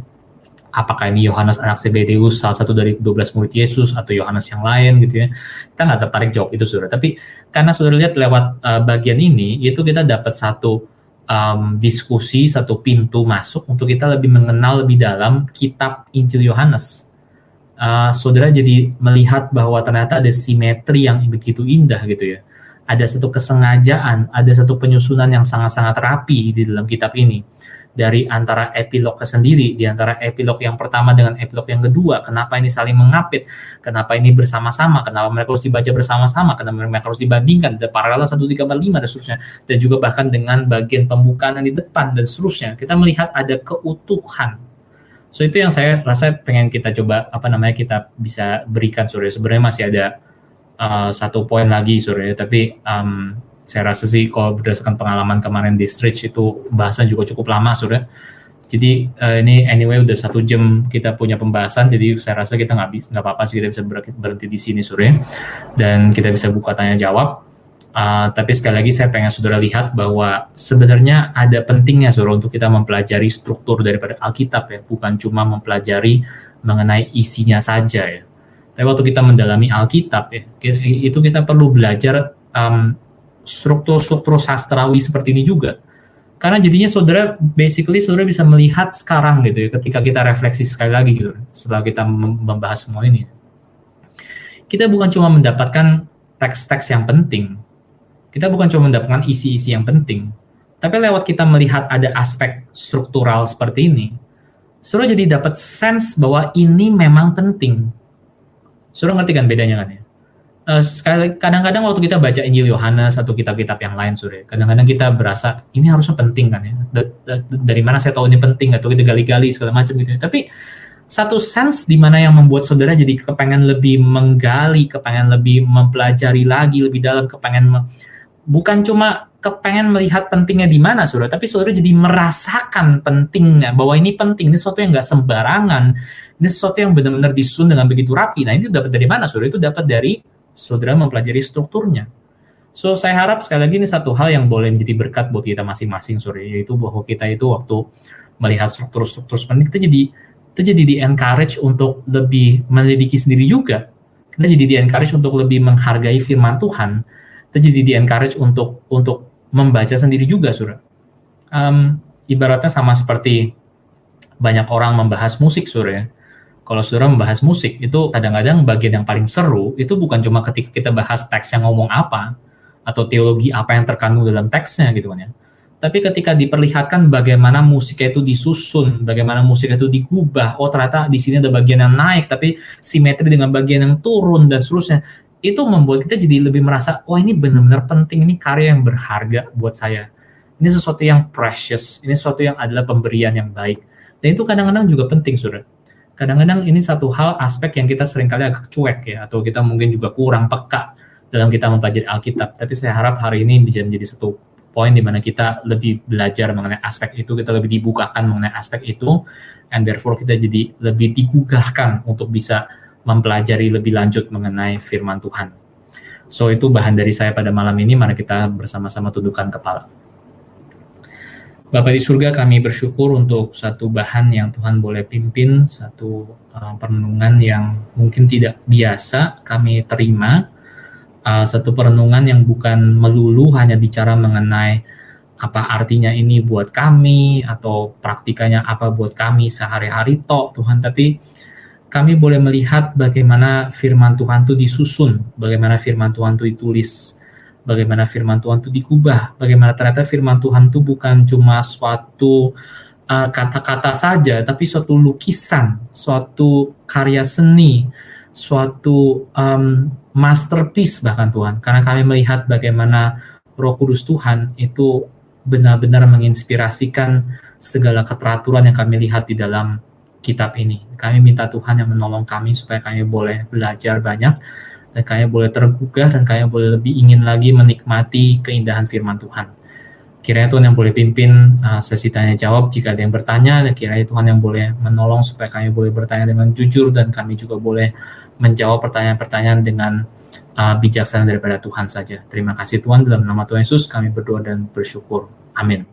Apakah ini Yohanes anak Zebedeus, salah satu dari 12 murid Yesus, atau Yohanes yang lain gitu ya. Kita nggak tertarik jawab itu saudara. Tapi karena saudara lihat lewat bagian ini, itu kita dapat satu diskusi, satu pintu masuk untuk kita lebih mengenal lebih dalam kitab Injil Yohanes. Saudara jadi melihat bahwa ternyata ada simetri yang begitu indah gitu ya. Ada satu kesengajaan, ada satu penyusunan yang sangat-sangat rapi di dalam kitab ini. Dari antara epilog sendiri, di antara epilog yang pertama dengan epilog yang kedua, kenapa ini saling mengapit, kenapa ini bersama-sama, kenapa mereka harus dibaca bersama-sama, kenapa mereka harus dibandingkan, ada paralel 1, 3, 4, 5 dan seterusnya, dan juga bahkan dengan bagian pembukaan yang di depan dan seterusnya, kita melihat ada keutuhan. So itu yang saya rasa pengen kita coba, kita bisa berikan, saudara. Sebenarnya masih ada satu poin lagi, saudara, tapi saya rasa sih kalau berdasarkan pengalaman kemarin di Stretch itu bahasan juga cukup lama, saudara. Jadi ini anyway udah 1 jam kita punya pembahasan, jadi saya rasa kita nggak apa-apa sih, kita bisa berhenti di sini, saudara. Dan kita bisa buka tanya jawab. Tapi sekali lagi saya pengen saudara lihat bahwa sebenarnya ada pentingnya, saudara, untuk kita mempelajari struktur daripada Alkitab ya, bukan cuma mempelajari mengenai isinya saja ya. Tapi waktu kita mendalami Alkitab ya, itu kita perlu belajar struktur-struktur sastrawi seperti ini juga. Karena jadinya saudara bisa melihat sekarang gitu ya, ketika kita refleksi sekali lagi gitu, setelah kita membahas semua ini. Kita bukan cuma mendapatkan teks-teks yang penting, kita bukan cuma mendapatkan isi-isi yang penting, tapi lewat kita melihat ada aspek struktural seperti ini, Saudara jadi dapat sense bahwa ini memang penting. Saudara ngerti kan bedanya kan ya? Kadang-kadang waktu kita baca Injil Yohanes atau kitab-kitab yang lain, Saudara, kadang-kadang kita berasa ini harusnya penting kan ya. Dari mana saya tahu ini penting, atau kita gali-gali segala macam gitu. Tapi satu sense di mana yang membuat saudara jadi kepengen lebih menggali, kepengen lebih mempelajari lagi lebih dalam, bukan cuma kepengen melihat pentingnya di mana, saudara, tapi saudara jadi merasakan pentingnya, bahwa ini penting, ini sesuatu yang nggak sembarangan, ini sesuatu yang benar-benar disusun dengan begitu rapi. Nah, itu dapat dari mana, saudara? Itu dapat dari saudara mempelajari strukturnya. So, saya harap sekali lagi ini satu hal yang boleh menjadi berkat buat kita masing-masing, saudara, yaitu bahwa kita itu waktu melihat struktur-struktur seperti ini, kita jadi di-encourage untuk lebih menyelidiki sendiri juga. Kita jadi di-encourage untuk lebih menghargai firman Tuhan. Kita jadi di-encourage untuk membaca sendiri juga, saudara. Ibaratnya sama seperti banyak orang membahas musik, saudara ya. Kalau saudara membahas musik, itu kadang-kadang bagian yang paling seru, itu bukan cuma ketika kita bahas teks yang ngomong apa, atau teologi apa yang terkandung dalam teksnya gitu kan ya. Tapi ketika diperlihatkan bagaimana musiknya itu disusun, bagaimana musiknya itu digubah, oh ternyata di sini ada bagian yang naik, tapi simetri dengan bagian yang turun, dan seterusnya, itu membuat kita jadi lebih merasa, wah ini benar-benar penting, ini karya yang berharga buat saya. Ini sesuatu yang precious, ini sesuatu yang adalah pemberian yang baik. Dan itu kadang-kadang juga penting, saudara. Kadang-kadang ini satu hal, aspek yang kita seringkali agak cuek ya, atau kita mungkin juga kurang peka dalam kita mempelajari Alkitab. Tapi saya harap hari ini bisa menjadi satu poin di mana kita lebih belajar mengenai aspek itu, kita lebih dibukakan mengenai aspek itu, and therefore kita jadi lebih digugahkan untuk bisa mempelajari lebih lanjut mengenai firman Tuhan. So, itu bahan dari saya pada malam ini. Mari kita bersama-sama tundukkan kepala. Bapa di surga, kami bersyukur untuk satu bahan yang Tuhan boleh pimpin, satu perenungan yang mungkin tidak biasa kami terima, satu perenungan yang bukan melulu hanya bicara mengenai apa artinya ini buat kami, atau praktikanya apa buat kami sehari-hari Tuhan, tapi kami boleh melihat bagaimana firman Tuhan itu disusun, bagaimana firman Tuhan itu ditulis, bagaimana firman Tuhan itu digubah, bagaimana ternyata firman Tuhan itu bukan cuma suatu kata-kata saja, tapi suatu lukisan, suatu karya seni, suatu masterpiece bahkan Tuhan. Karena kami melihat bagaimana Roh Kudus Tuhan itu benar-benar menginspirasikan segala keteraturan yang kami lihat di dalam kitab ini. Kami minta Tuhan yang menolong kami supaya kami boleh belajar banyak, dan kami boleh tergugah, dan kami boleh lebih ingin lagi menikmati keindahan firman Tuhan. Kiranya Tuhan yang boleh pimpin sesi tanya jawab. Jika ada yang bertanya, dan kiranya Tuhan yang boleh menolong supaya kami boleh bertanya dengan jujur, dan kami juga boleh menjawab pertanyaan-pertanyaan dengan bijaksana daripada Tuhan saja. Terima kasih Tuhan, dalam nama Tuhan Yesus kami berdoa dan bersyukur. Amin.